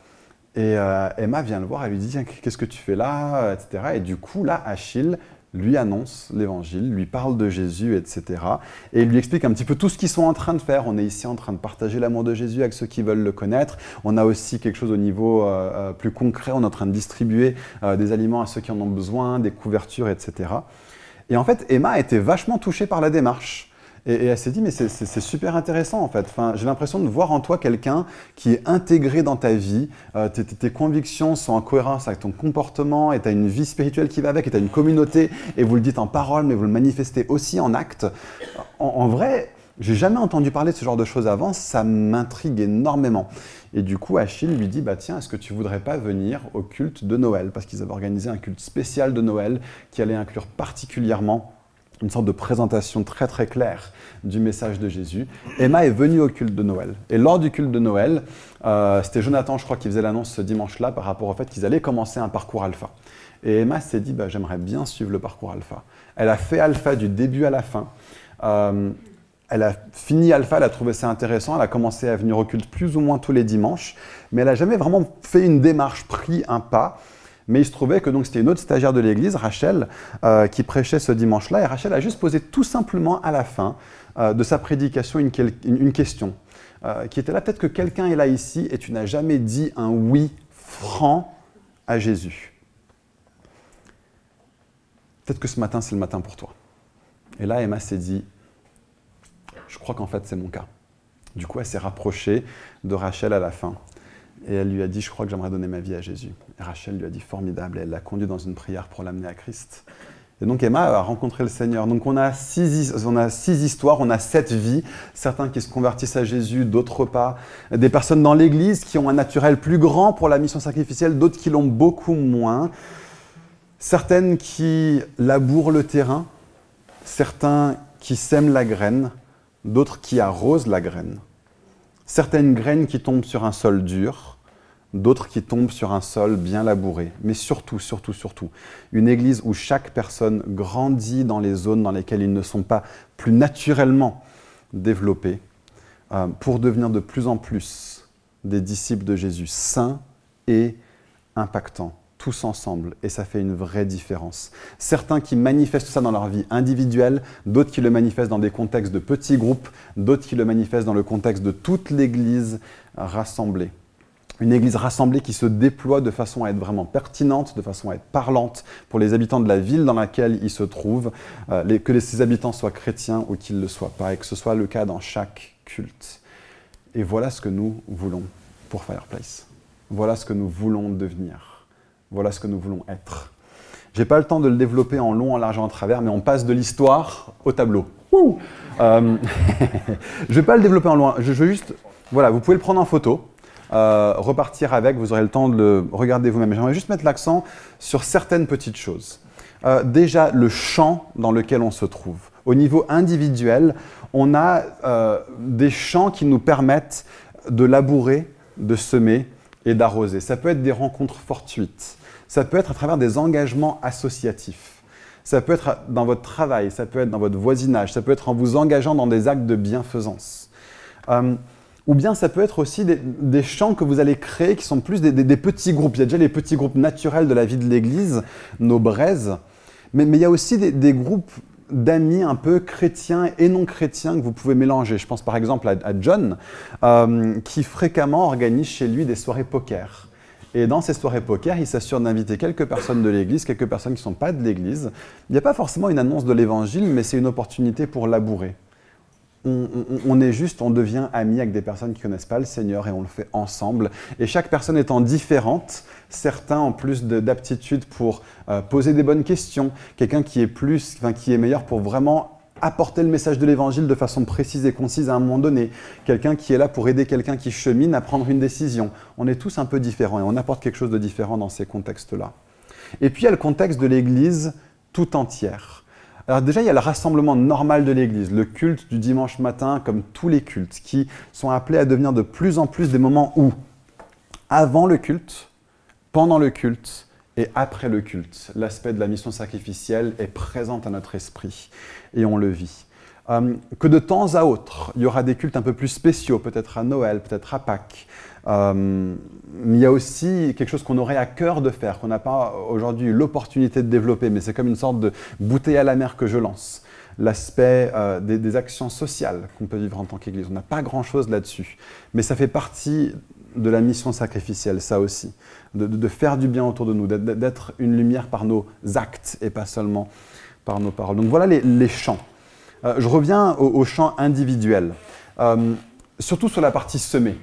Et Emma vient le voir, elle lui dit « Qu'est-ce que tu fais là ?» etc. Et du coup, là, Achille lui annonce l'évangile, lui parle de Jésus, etc. Et il lui explique un petit peu tout ce qu'ils sont en train de faire. On est ici en train de partager l'amour de Jésus avec ceux qui veulent le connaître. On a aussi quelque chose au niveau plus concret. On est en train de distribuer des aliments à ceux qui en ont besoin, des couvertures, etc. Et en fait, Emma était vachement touchée par la démarche. Et elle s'est dit, mais c'est super intéressant en fait. Enfin, j'ai l'impression de voir en toi quelqu'un qui est intégré dans ta vie. Tes convictions sont en cohérence avec ton comportement et tu as une vie spirituelle qui va avec et tu as une communauté et vous le dites en parole mais vous le manifestez aussi en acte. En vrai, j'ai jamais entendu parler de ce genre de choses avant, ça m'intrigue énormément. Et du coup, Achille lui dit, bah tiens, est-ce que tu voudrais pas venir au culte de Noël? Parce qu'ils avaient organisé un culte spécial de Noël qui allait inclure particulièrement une sorte de présentation très très claire du message de Jésus. Emma est venue au culte de Noël. Et lors du culte de Noël, c'était Jonathan, je crois, qui faisait l'annonce ce dimanche-là par rapport au fait qu'ils allaient commencer un parcours alpha. Et Emma s'est dit, bah, j'aimerais bien suivre le parcours alpha. Elle a fait alpha du début à la fin. Elle a fini alpha, elle a trouvé ça intéressant, elle a commencé à venir au culte plus ou moins tous les dimanches, mais elle n'a jamais vraiment fait une démarche, pris un pas. Mais il se trouvait que c'était une autre stagiaire de l'église, Rachel, qui prêchait ce dimanche-là. Et Rachel a juste posé tout simplement à la fin de sa prédication une question qui était là. Peut-être que quelqu'un est là ici et tu n'as jamais dit un oui franc à Jésus. Peut-être que ce matin, c'est le matin pour toi. Et là, Emma s'est dit, je crois qu'en fait, c'est mon cas. Du coup, elle s'est rapprochée de Rachel à la fin. Et elle lui a dit, je crois que j'aimerais donner ma vie à Jésus. Et Rachel lui a dit, formidable. Et elle l'a conduit dans une prière pour l'amener à Christ. Et donc Emma a rencontré le Seigneur. Donc on a six histoires, on a 7 vies. Certains qui se convertissent à Jésus, d'autres pas. Des personnes dans l'Église qui ont un naturel plus grand pour la mission sacrificielle, d'autres qui l'ont beaucoup moins. Certaines qui labourent le terrain. Certains qui sèment la graine. D'autres qui arrosent la graine. Certaines graines qui tombent sur un sol dur, d'autres qui tombent sur un sol bien labouré. Mais surtout, une église où chaque personne grandit dans les zones dans lesquelles ils ne sont pas plus naturellement développés pour devenir de plus en plus des disciples de Jésus, saints et impactants, tous ensemble. Et ça fait une vraie différence. Certains qui manifestent ça dans leur vie individuelle, d'autres qui le manifestent dans des contextes de petits groupes, d'autres qui le manifestent dans le contexte de toute l'église rassemblée. Une église rassemblée qui se déploie de façon à être vraiment pertinente, de façon à être parlante pour les habitants de la ville dans laquelle ils se trouvent, que ces habitants soient chrétiens ou qu'ils ne le soient pas, et que ce soit le cas dans chaque culte. Et voilà ce que nous voulons pour Fireplace. Voilà ce que nous voulons devenir. Voilà ce que nous voulons être. Je n'ai pas le temps de le développer en long, en large et en travers, mais on passe de l'histoire au tableau. Je ne vais pas le développer en long, je veux juste... Voilà, vous pouvez le prendre en photo, repartir avec, vous aurez le temps de le regarder vous-même. J'aimerais juste mettre l'accent sur certaines petites choses. Déjà, le champ dans lequel on se trouve. Au niveau individuel, on a des champs qui nous permettent de labourer, de semer et d'arroser. Ça peut être des rencontres fortuites. Ça peut être à travers des engagements associatifs. Ça peut être dans votre travail, ça peut être dans votre voisinage, ça peut être en vous engageant dans des actes de bienfaisance. Ou bien ça peut être aussi des champs que vous allez créer qui sont plus des petits groupes. Il y a déjà les petits groupes naturels de la vie de l'Église, nos braises, mais il y a aussi des groupes d'amis un peu chrétiens et non chrétiens que vous pouvez mélanger. Je pense par exemple à John, qui fréquemment organise chez lui des soirées poker. Et dans ces soirées poker, il s'assure d'inviter quelques personnes de l'Église, quelques personnes qui ne sont pas de l'Église. Il n'y a pas forcément une annonce de l'Évangile, mais c'est une opportunité pour labourer. on est juste, on devient amis avec des personnes qui ne connaissent pas le Seigneur et on le fait ensemble. Et chaque personne étant différente, certains ont plus d'aptitude pour poser des bonnes questions, quelqu'un qui est meilleur pour vraiment apporter le message de l'Évangile de façon précise et concise à un moment donné, quelqu'un qui est là pour aider quelqu'un qui chemine à prendre une décision. On est tous un peu différents et on apporte quelque chose de différent dans ces contextes-là. Et puis il y a le contexte de l'Église tout entière. Alors déjà, il y a le rassemblement normal de l'Église, le culte du dimanche matin, comme tous les cultes, qui sont appelés à devenir de plus en plus des moments où, avant le culte, pendant le culte et après le culte, l'aspect de la mission sacrificielle est présent à notre esprit et on le vit. Que de temps à autre, il y aura des cultes un peu plus spéciaux, peut-être à Noël, peut-être à Pâques. Mais il y a aussi quelque chose qu'on aurait à cœur de faire, qu'on n'a pas aujourd'hui eu l'opportunité de développer, mais c'est comme une sorte de bouteille à la mer que je lance. L'aspect des actions sociales qu'on peut vivre en tant qu'Église. On n'a pas grand-chose là-dessus, mais ça fait partie de la mission sacrificielle, ça aussi. De faire du bien autour de nous, d'être une lumière par nos actes et pas seulement par nos paroles. Donc voilà les chants. Je reviens aux chants individuels, surtout sur la partie semée.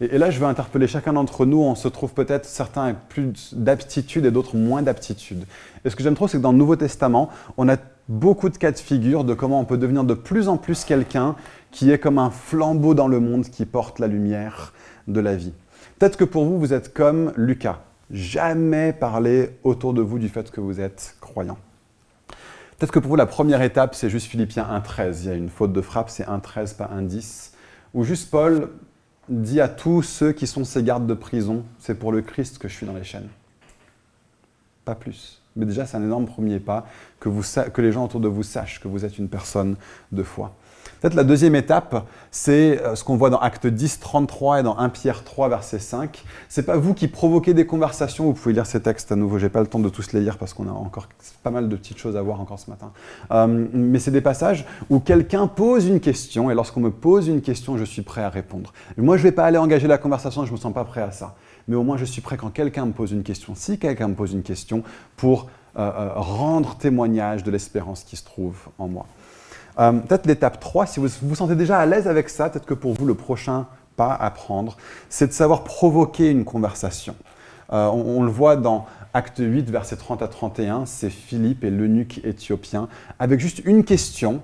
Et là, je veux interpeller chacun d'entre nous. On se trouve peut-être certains avec plus d'aptitude et d'autres moins d'aptitude. Et ce que j'aime trop, c'est que dans le Nouveau Testament, on a beaucoup de cas de figure de comment on peut devenir de plus en plus quelqu'un qui est comme un flambeau dans le monde qui porte la lumière de la vie. Peut-être que pour vous, vous êtes comme Lucas. Jamais parler autour de vous du fait que vous êtes croyant. Peut-être que pour vous, la première étape, c'est juste Philippiens 1,13. Il y a une faute de frappe, c'est 1,13, pas 1,10. Où juste Paul dit à tous ceux qui sont ses gardes de prison, c'est pour le Christ que je suis dans les chaînes. Pas plus. Mais déjà, c'est un énorme premier pas, que les gens autour de vous sachent que vous êtes une personne de foi. Peut-être la deuxième étape, c'est ce qu'on voit dans Actes 10, 33 et dans 1 Pierre 3, verset 5. Ce n'est pas vous qui provoquez des conversations. Vous pouvez lire ces textes à nouveau. Je n'ai pas le temps de tous les lire parce qu'on a encore pas mal de petites choses à voir encore ce matin. Mais c'est des passages où quelqu'un pose une question et lorsqu'on me pose une question, je suis prêt à répondre. Et moi, je ne vais pas aller engager la conversation, je ne me sens pas prêt à ça. Mais au moins, je suis prêt quand quelqu'un me pose une question, si quelqu'un me pose une question, pour rendre témoignage de l'espérance qui se trouve en moi. Peut-être l'étape 3, si vous vous sentez déjà à l'aise avec ça, peut-être que pour vous, le prochain pas à prendre, c'est de savoir provoquer une conversation. On le voit dans Acte 8, versets 30 à 31, c'est Philippe et l'eunuque éthiopien, avec juste une question,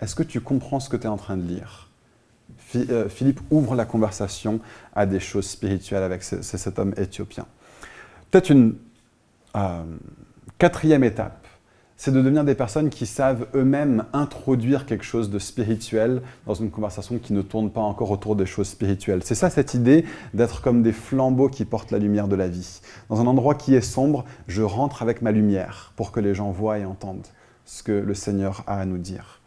est-ce que tu comprends ce que tu es en train de lire ? Philippe ouvre la conversation à des choses spirituelles avec cet homme éthiopien. Peut-être une quatrième étape, c'est de devenir des personnes qui savent eux-mêmes introduire quelque chose de spirituel dans une conversation qui ne tourne pas encore autour des choses spirituelles. C'est ça cette idée d'être comme des flambeaux qui portent la lumière de la vie. Dans un endroit qui est sombre, je rentre avec ma lumière pour que les gens voient et entendent ce que le Seigneur a à nous dire.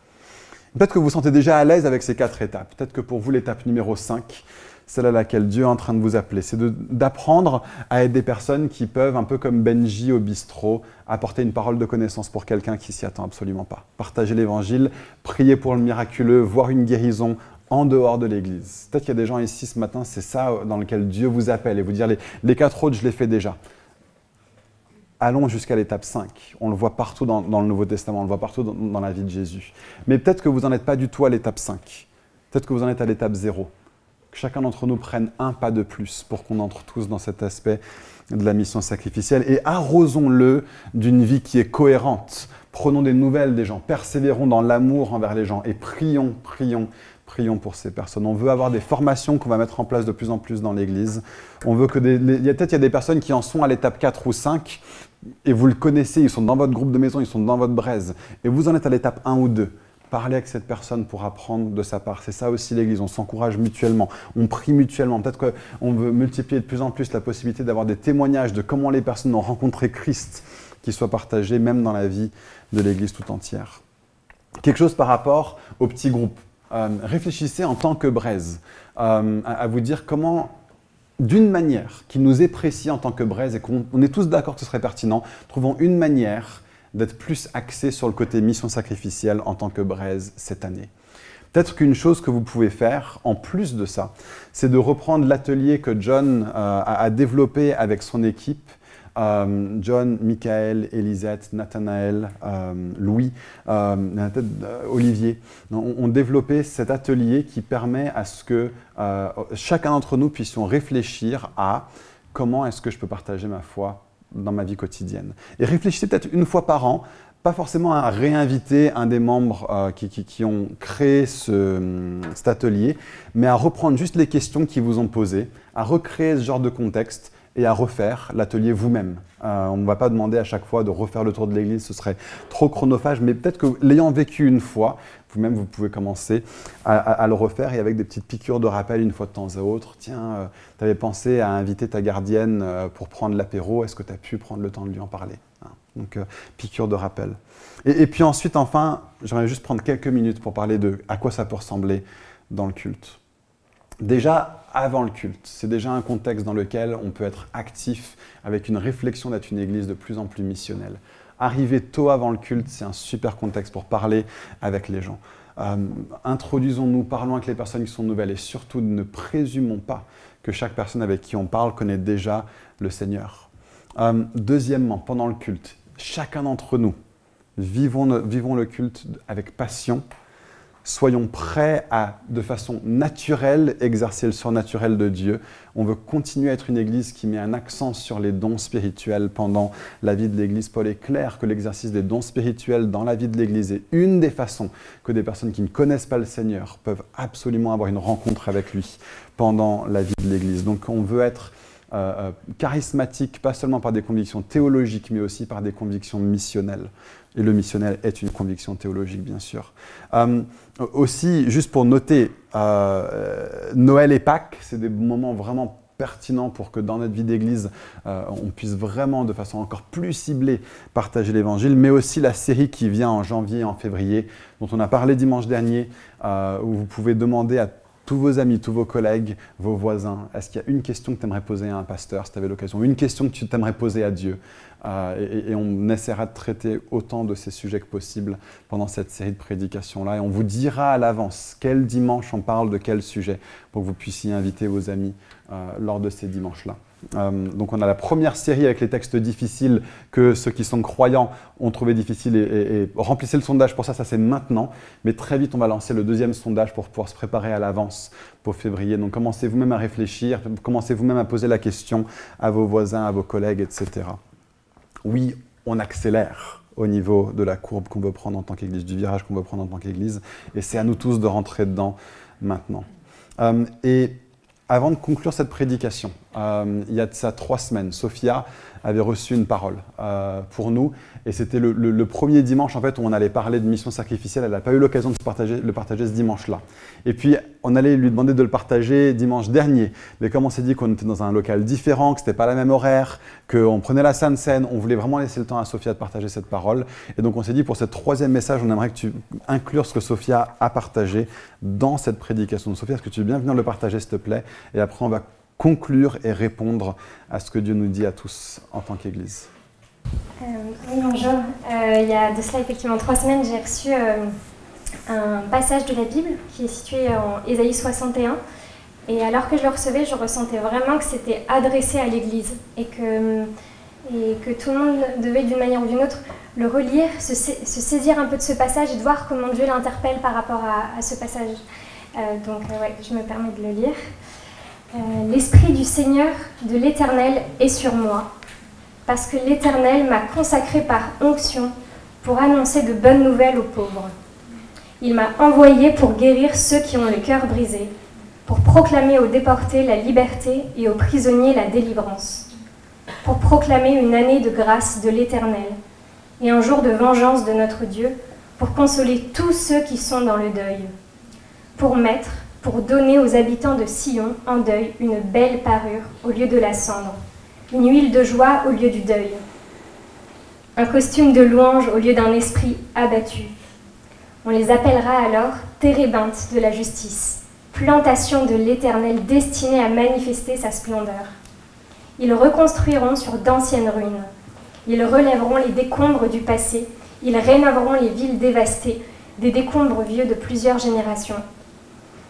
Peut-être que vous vous sentez déjà à l'aise avec ces 4 étapes. Peut-être que pour vous, l'étape numéro 5, celle à laquelle Dieu est en train de vous appeler, c'est d'apprendre à être des personnes qui peuvent, un peu comme Benji au bistrot, apporter une parole de connaissance pour quelqu'un qui s'y attend absolument pas. Partager l'évangile, prier pour le miraculeux, voir une guérison en dehors de l'église. Peut-être qu'il y a des gens ici ce matin, c'est ça dans lequel Dieu vous appelle et vous dire les 4 autres, je les fais déjà. Allons jusqu'à l'étape 5. On le voit partout dans le Nouveau Testament, on le voit partout dans la vie de Jésus. Mais peut-être que vous n'en êtes pas du tout à l'étape 5. Peut-être que vous en êtes à l'étape 0. Que chacun d'entre nous prenne un pas de plus pour qu'on entre tous dans cet aspect de la mission sacrificielle et arrosons-le d'une vie qui est cohérente. Prenons des nouvelles des gens, persévérons dans l'amour envers les gens et prions pour ces personnes. On veut avoir des formations qu'on va mettre en place de plus en plus dans l'Église. On veut que il y a des personnes qui en sont à l'étape 4 ou 5 et vous le connaissez, ils sont dans votre groupe de maison, ils sont dans votre braise et vous en êtes à l'étape 1 ou 2. Parlez avec cette personne pour apprendre de sa part. C'est ça aussi l'Église, on s'encourage mutuellement, on prie mutuellement. Peut-être qu'on veut multiplier de plus en plus la possibilité d'avoir des témoignages de comment les personnes ont rencontré Christ qui soient partagés même dans la vie de l'Église tout entière. Quelque chose par rapport aux petits groupes. Réfléchissez en tant que braise à vous dire comment, d'une manière qui nous est précise en tant que braise et qu'on est tous d'accord que ce serait pertinent, trouvons une manière d'être plus axé sur le côté mission sacrificielle en tant que braise cette année. Peut-être qu'une chose que vous pouvez faire, en plus de ça, c'est de reprendre l'atelier que John a développé avec son équipe John, Michael, Elisette, Nathanaël, Louis, Olivier, ont développé cet atelier qui permet à ce que chacun d'entre nous puissions réfléchir à comment est-ce que je peux partager ma foi dans ma vie quotidienne. Et réfléchissez peut-être une fois par an, pas forcément à réinviter un des membres qui ont créé cet atelier, mais à reprendre juste les questions qui vous ont posées, à recréer ce genre de contexte et à refaire l'atelier vous-même. On ne va pas demander à chaque fois de refaire le tour de l'église, ce serait trop chronophage, mais peut-être que l'ayant vécu une fois, vous-même vous pouvez commencer à le refaire et avec des petites piqûres de rappel une fois de temps à autre. Tiens, tu avais pensé à inviter ta gardienne pour prendre l'apéro, est-ce que tu as pu prendre le temps de lui en parler? Donc, piqûre de rappel. Et puis ensuite, enfin, j'aimerais juste prendre quelques minutes pour parler de à quoi ça peut ressembler dans le culte. Déjà, avant le culte, c'est déjà un contexte dans lequel on peut être actif avec une réflexion d'être une église de plus en plus missionnelle. Arriver tôt avant le culte, c'est un super contexte pour parler avec les gens. Introduisons-nous, parlons avec les personnes qui sont nouvelles et surtout ne présumons pas que chaque personne avec qui on parle connaît déjà le Seigneur. Deuxièmement, pendant le culte, chacun d'entre nous, vivons le culte avec passion. Soyons prêts à, de façon naturelle, exercer le surnaturel de Dieu. On veut continuer à être une église qui met un accent sur les dons spirituels pendant la vie de l'église. Paul est clair que l'exercice des dons spirituels dans la vie de l'église est une des façons que des personnes qui ne connaissent pas le Seigneur peuvent absolument avoir une rencontre avec lui pendant la vie de l'église. Donc on veut être charismatique, pas seulement par des convictions théologiques, mais aussi par des convictions missionnelles. Et le missionnel est une conviction théologique, bien sûr. Aussi, juste pour noter, Noël et Pâques, c'est des moments vraiment pertinents pour que dans notre vie d'église, on puisse vraiment, de façon encore plus ciblée, partager l'évangile, mais aussi la série qui vient en janvier et en février, dont on a parlé dimanche dernier, où vous pouvez demander à tous vos amis, tous vos collègues, vos voisins, est-ce qu'il y a une question que tu aimerais poser à un pasteur, si tu avais l'occasion, une question que tu aimerais poser à Dieu, et on essaiera de traiter autant de ces sujets que possible pendant cette série de prédications-là, et on vous dira à l'avance quel dimanche on parle de quel sujet, pour que vous puissiez inviter vos amis lors de ces dimanches-là. Donc on a la première série avec les textes difficiles que ceux qui sont croyants ont trouvé difficiles et remplissez le sondage pour ça, ça c'est maintenant. Mais très vite on va lancer le deuxième sondage pour pouvoir se préparer à l'avance pour février. Donc commencez vous-même à réfléchir, commencez vous-même à poser la question à vos voisins, à vos collègues, etc. Oui, on accélère au niveau de la courbe qu'on veut prendre en tant qu'Église, du virage qu'on veut prendre en tant qu'Église. Et c'est à nous tous de rentrer dedans maintenant. Et avant de conclure cette prédication, il y a de ça 3 semaines, Sophia avait reçu une parole pour nous. Et c'était le premier dimanche en fait, où on allait parler de mission sacrificielle. Elle n'a pas eu l'occasion de le partager ce dimanche-là. Et puis, on allait lui demander de le partager dimanche dernier. Mais comme on s'est dit qu'on était dans un local différent, que ce n'était pas la même horaire, qu'on prenait la Sainte Seine, on voulait vraiment laisser le temps à Sophia de partager cette parole. Et donc, on s'est dit, pour ce 3e message, on aimerait que tu inclures ce que Sophia a partagé dans cette prédication. Donc, Sophia, est-ce que tu veux bien venir le partager, s'il te plaît? Et après, on va conclure et répondre à ce que Dieu nous dit à tous en tant qu'Église. Oui, bonjour. Il y a de cela effectivement 3 semaines, j'ai reçu un passage de la Bible qui est situé en Ésaïe 61. Et alors que je le recevais, je ressentais vraiment que c'était adressé à l'Église et que tout le monde devait d'une manière ou d'une autre le relire, se saisir un peu de ce passage et de voir comment Dieu l'interpelle par rapport à ce passage. Donc je me permets de le lire. L'Esprit du Seigneur, de l'Éternel, est sur moi, parce que l'Éternel m'a consacré par onction pour annoncer de bonnes nouvelles aux pauvres. Il m'a envoyé pour guérir ceux qui ont le cœur brisé, pour proclamer aux déportés la liberté et aux prisonniers la délivrance, pour proclamer une année de grâce de l'Éternel et un jour de vengeance de notre Dieu, pour consoler tous ceux qui sont dans le deuil, pour donner aux habitants de Sion en deuil une belle parure au lieu de la cendre, une huile de joie au lieu du deuil, un costume de louange au lieu d'un esprit abattu. On les appellera alors térébinthes de la justice, plantation de l'Éternel destinée à manifester sa splendeur. Ils reconstruiront sur d'anciennes ruines. Ils relèveront les décombres du passé. Ils rénoveront les villes dévastées, des décombres vieux de plusieurs générations.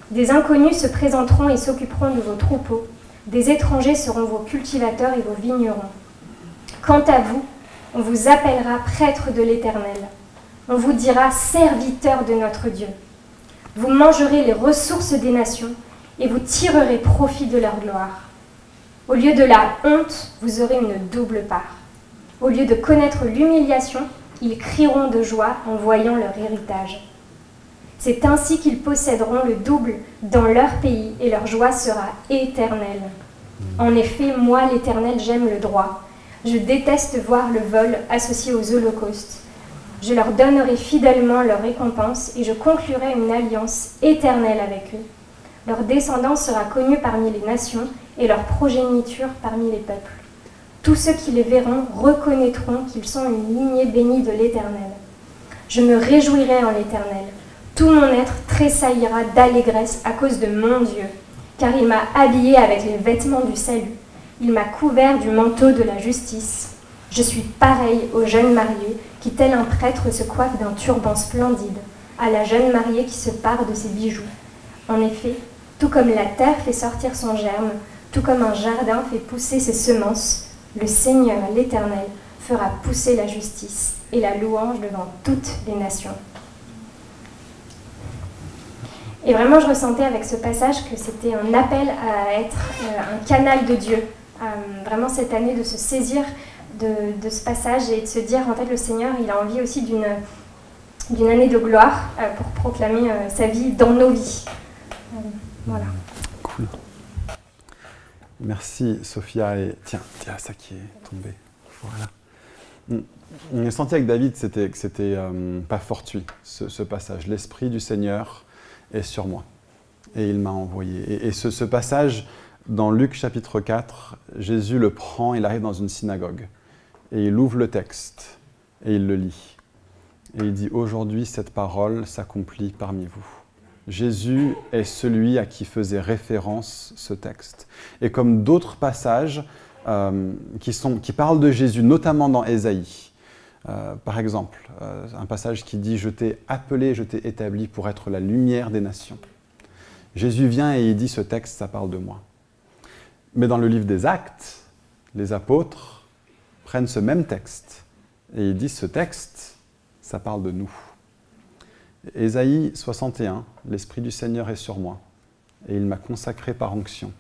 Des inconnus se présenteront et s'occuperont de vos troupeaux. Des étrangers seront vos cultivateurs et vos vignerons. Quant à vous, on vous appellera prêtre de l'Éternel. On vous dira serviteur de notre Dieu. Vous mangerez les ressources des nations et vous tirerez profit de leur gloire. Au lieu de la honte, vous aurez une double part. Au lieu de connaître l'humiliation, ils crieront de joie en voyant leur héritage. C'est ainsi qu'ils posséderont le double dans leur pays et leur joie sera éternelle. En effet, moi, l'Éternel, j'aime le droit. Je déteste voir le vol associé aux holocaustes. Je leur donnerai fidèlement leur récompense et je conclurai une alliance éternelle avec eux. Leur descendance sera connue parmi les nations et leur progéniture parmi les peuples. Tous ceux qui les verront reconnaîtront qu'ils sont une lignée bénie de l'Éternel. Je me réjouirai en l'Éternel. Tout mon être tressaillira d'allégresse à cause de mon Dieu, car il m'a habillé avec les vêtements du salut. Il m'a couvert du manteau de la justice. Je suis pareil au jeune marié qui, tel un prêtre, se coiffe d'un turban splendide, à la jeune mariée qui se pare de ses bijoux. En effet, tout comme la terre fait sortir son germe, tout comme un jardin fait pousser ses semences, le Seigneur, l'Éternel, fera pousser la justice et la louange devant toutes les nations. Et vraiment, je ressentais avec ce passage que c'était un appel à être un canal de Dieu. Vraiment cette année de se saisir de ce passage et de se dire, en fait, le Seigneur, il a envie aussi d'une année de gloire pour proclamer sa vie dans nos vies. Voilà. Cool. Merci Sophia. Et tiens, ça qui est tombé. Voilà. On est senti avec David que c'était pas fortuit, ce passage. L'Esprit du Seigneur est sur moi et il m'a envoyé. Et ce passage, dans Luc chapitre 4, Jésus le prend, il arrive dans une synagogue et il ouvre le texte et il le lit. Et il dit « Aujourd'hui, cette parole s'accomplit parmi vous ». Jésus est celui à qui faisait référence ce texte. Et comme d'autres passages qui parlent de Jésus, notamment dans Ésaïe, par exemple, un passage qui dit « Je t'ai appelé, je t'ai établi pour être la lumière des nations ». Jésus vient et il dit « Ce texte, ça parle de moi ». Mais dans le livre des Actes, les apôtres prennent ce même texte et ils disent « Ce texte, ça parle de nous ». Ésaïe 61, « L'Esprit du Seigneur est sur moi, et il m'a consacré par onction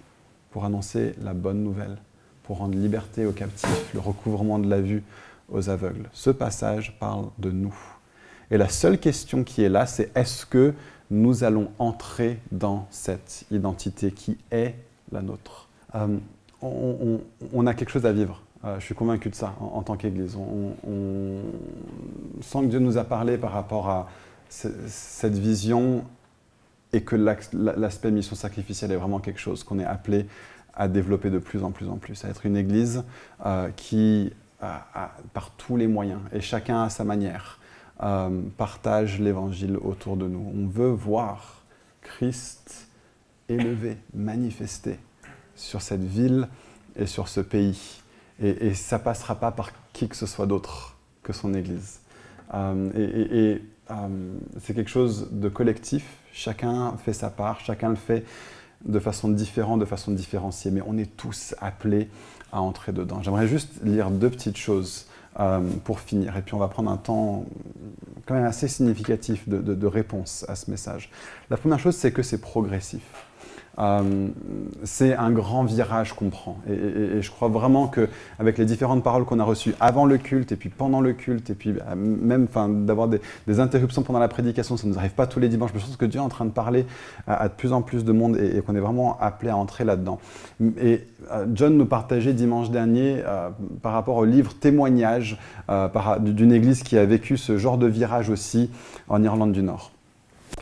pour annoncer la bonne nouvelle, pour rendre liberté aux captifs, le recouvrement de la vue aux aveugles. » Ce passage parle de nous. Et la seule question qui est là, c'est est-ce que nous allons entrer dans cette identité qui est la nôtre ? On a quelque chose à vivre. Je suis convaincu de ça en tant qu'Église. On sent que Dieu nous a parlé par rapport à cette vision et que l'aspect mission sacrificielle est vraiment quelque chose qu'on est appelé à développer de plus en plus, à être une Église qui, par tous les moyens, et chacun à sa manière, partage l'Évangile autour de nous. On veut voir Christ élevé, manifesté sur cette ville et sur ce pays. Et ça ne passera pas par qui que ce soit d'autre que son Église. C'est quelque chose de collectif, chacun fait sa part, chacun le fait de façon différente, de façon différenciée, mais on est tous appelés à entrer dedans. J'aimerais juste lire deux petites choses pour finir, et puis on va prendre un temps quand même assez significatif de réponse à ce message. La première chose, c'est que c'est progressif. C'est un grand virage qu'on prend. Et je crois vraiment qu'avec les différentes paroles qu'on a reçues avant le culte et puis pendant le culte, et puis même d'avoir des interruptions pendant la prédication, ça ne nous arrive pas tous les dimanches, mais je pense que Dieu est en train de parler à de plus en plus de monde et qu'on est vraiment appelé à entrer là-dedans. Et John nous partageait dimanche dernier par rapport au livre Témoignages d'une église qui a vécu ce genre de virage aussi en Irlande du Nord.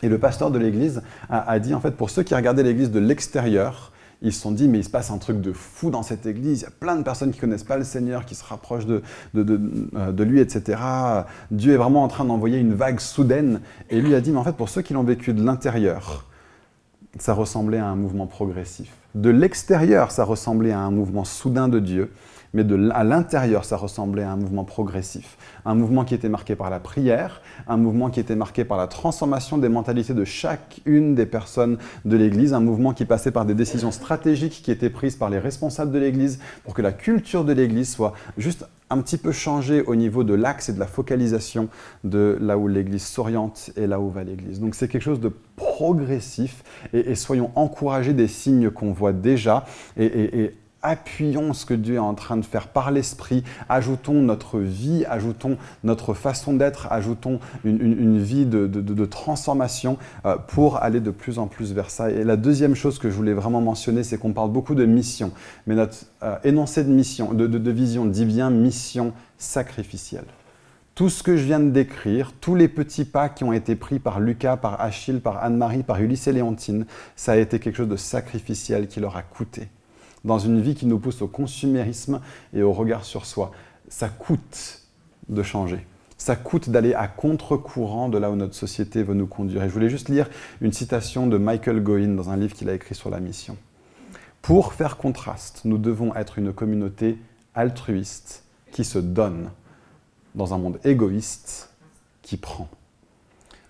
Et le pasteur de l'église a dit, en fait, pour ceux qui regardaient l'église de l'extérieur, ils se sont dit, mais il se passe un truc de fou dans cette église, il y a plein de personnes qui ne connaissent pas le Seigneur, qui se rapprochent de lui, etc. Dieu est vraiment en train d'envoyer une vague soudaine. Et lui a dit, mais en fait, pour ceux qui l'ont vécu de l'intérieur, ça ressemblait à un mouvement progressif. De l'extérieur, ça ressemblait à un mouvement soudain de Dieu, mais à l'intérieur, ça ressemblait à un mouvement progressif. Un mouvement qui était marqué par la prière, un mouvement qui était marqué par la transformation des mentalités de chacune des personnes de l'Église, un mouvement qui passait par des décisions stratégiques qui étaient prises par les responsables de l'Église pour que la culture de l'Église soit juste un petit peu changée au niveau de l'axe et de la focalisation de là où l'Église s'oriente et là où va l'Église. Donc c'est quelque chose de progressif et soyons encouragés des signes qu'on voit déjà et appuyons ce que Dieu est en train de faire par l'Esprit, ajoutons notre vie, ajoutons notre façon d'être, ajoutons une vie de transformation pour aller de plus en plus vers ça. Et la deuxième chose que je voulais vraiment mentionner, c'est qu'on parle beaucoup de mission, mais notre énoncé de mission, de vision dit bien mission sacrificielle. Tout ce que je viens de décrire, tous les petits pas qui ont été pris par Lucas, par Achille, par Anne-Marie, par Ulysse et Léontine, ça a été quelque chose de sacrificiel qui leur a coûté. Dans une vie qui nous pousse au consumérisme et au regard sur soi. Ça coûte de changer. Ça coûte d'aller à contre-courant de là où notre société veut nous conduire. Et je voulais juste lire une citation de Michael Goin dans un livre qu'il a écrit sur la mission. Pour faire contraste, nous devons être une communauté altruiste qui se donne dans un monde égoïste qui prend.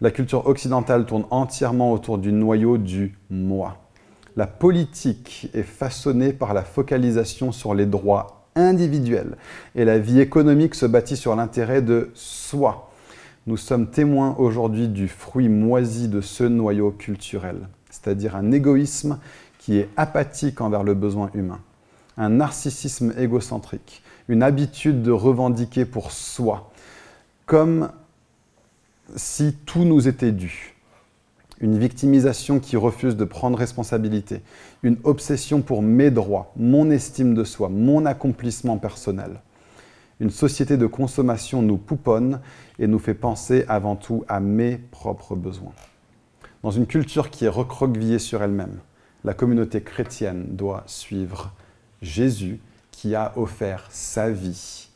La culture occidentale tourne entièrement autour du noyau du « moi ». La politique est façonnée par la focalisation sur les droits individuels et la vie économique se bâtit sur l'intérêt de soi. Nous sommes témoins aujourd'hui du fruit moisi de ce noyau culturel, c'est-à-dire un égoïsme qui est apathique envers le besoin humain, un narcissisme égocentrique, une habitude de revendiquer pour soi, comme si tout nous était dû. Une victimisation qui refuse de prendre responsabilité, une obsession pour mes droits, mon estime de soi, mon accomplissement personnel. Une société de consommation nous pouponne et nous fait penser avant tout à mes propres besoins. Dans une culture qui est recroquevillée sur elle-même, la communauté chrétienne doit suivre Jésus qui a offert sa vie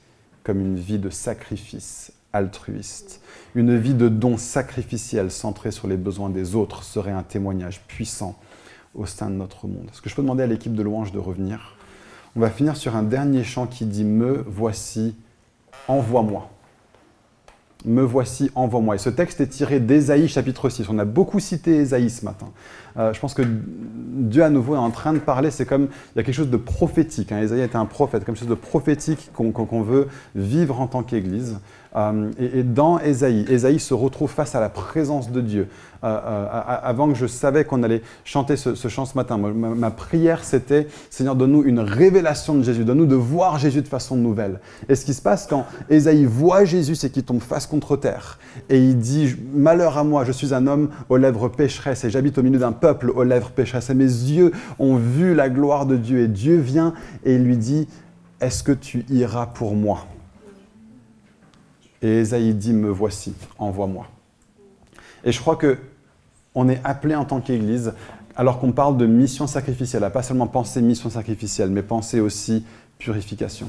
comme une vie de sacrifice altruiste. Une vie de don sacrificiel centrée sur les besoins des autres serait un témoignage puissant au sein de notre monde. Est-ce que je peux demander à l'équipe de louange de revenir? On va finir sur un dernier chant qui dit « Me voici, envoie-moi ». Me voici, envoie-moi. Et ce texte est tiré d'Ésaïe chapitre 6. On a beaucoup cité Ésaïe ce matin. Je pense que Dieu à nouveau est en train de parler, c'est comme, il y a quelque chose de prophétique. Ésaïe était un prophète, comme quelque chose de prophétique qu'on veut vivre en tant qu'Église. Et dans Ésaïe, Ésaïe se retrouve face à la présence de Dieu. Avant que je savais qu'on allait chanter ce chant ce matin, ma prière c'était « Seigneur, donne-nous une révélation de Jésus, donne-nous de voir Jésus de façon nouvelle ». Et ce qui se passe quand Ésaïe voit Jésus, c'est qu'il tombe face contre terre. Et il dit « Malheur à moi, je suis un homme aux lèvres pécheresses et j'habite au milieu d'un peuple aux lèvres pécheresses. Et mes yeux ont vu la gloire de Dieu. » Et Dieu vient et il lui dit « Est-ce que tu iras pour moi ?» Et Ésaïe dit « Me voici, envoie-moi ». Et je crois qu'on est appelé en tant qu'Église, alors qu'on parle de mission sacrificielle, à pas seulement penser mission sacrificielle, mais penser aussi purification,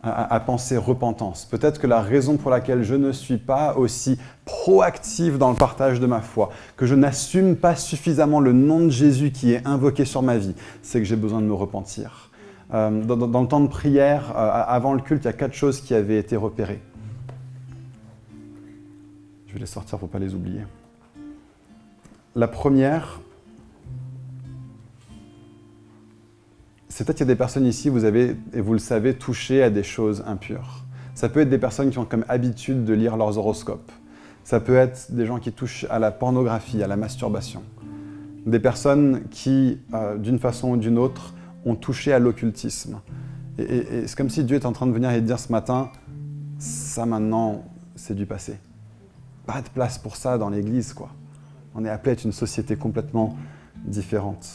à penser repentance. Peut-être que la raison pour laquelle je ne suis pas aussi proactif dans le partage de ma foi, que je n'assume pas suffisamment le nom de Jésus qui est invoqué sur ma vie, c'est que j'ai besoin de me repentir. Dans le temps de prière, avant le culte, il y a 4 choses qui avaient été repérées. Je vais les sortir pour ne pas les oublier. La première, c'est peut-être qu'il y a des personnes ici, vous avez, et vous le savez, touché à des choses impures. Ça peut être des personnes qui ont comme habitude de lire leurs horoscopes. Ça peut être des gens qui touchent à la pornographie, à la masturbation. Des personnes qui, d'une façon ou d'une autre, ont touché à l'occultisme. Et c'est comme si Dieu est en train de venir et de dire ce matin, ça maintenant, c'est du passé. Pas de place pour ça dans l'Église, quoi. On est appelé à être une société complètement différente.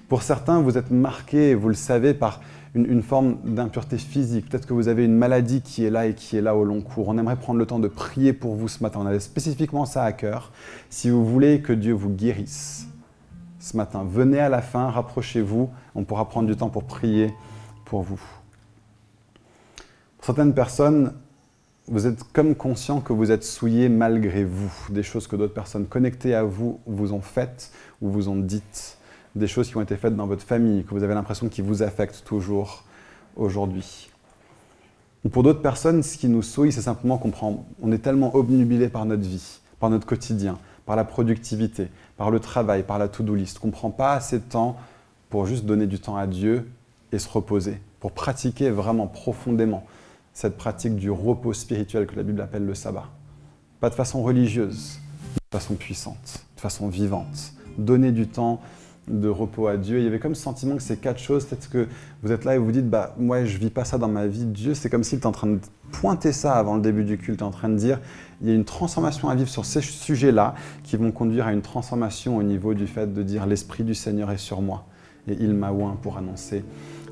Pour certains, vous êtes marqués, vous le savez, par une forme d'impureté physique. Peut-être que vous avez une maladie qui est là et qui est là au long cours. On aimerait prendre le temps de prier pour vous ce matin. On avait spécifiquement ça à cœur. Si vous voulez que Dieu vous guérisse ce matin, venez à la fin, rapprochez-vous. On pourra prendre du temps pour prier pour vous. Pour certaines personnes, vous êtes comme conscient que vous êtes souillé malgré vous. Des choses que d'autres personnes connectées à vous vous ont faites ou vous ont dites. Des choses qui ont été faites dans votre famille, que vous avez l'impression qu'ils vous affectent toujours aujourd'hui. Ou pour d'autres personnes, ce qui nous souille, c'est simplement qu'on est tellement obnubilé par notre vie, par notre quotidien, par la productivité, par le travail, par la to-do list, qu'on ne prend pas assez de temps pour juste donner du temps à Dieu et se reposer, pour pratiquer vraiment profondément cette pratique du repos spirituel que la Bible appelle le sabbat. Pas de façon religieuse, de façon puissante, de façon vivante. Donner du temps de repos à Dieu. Il y avait comme ce sentiment que ces 4 choses, peut-être que vous êtes là et vous vous dites, bah, moi je ne vis pas ça dans ma vie. Dieu, c'est comme s'il était en train de pointer ça avant le début du culte, en train de dire, il y a une transformation à vivre sur ces sujets-là qui vont conduire à une transformation au niveau du fait de dire, l'Esprit du Seigneur est sur moi et il m'a oint pour annoncer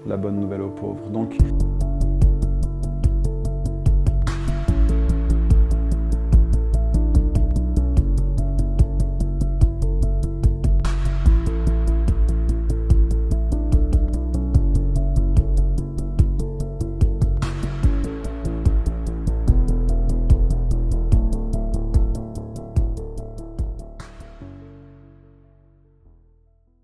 la bonne nouvelle aux pauvres. Donc,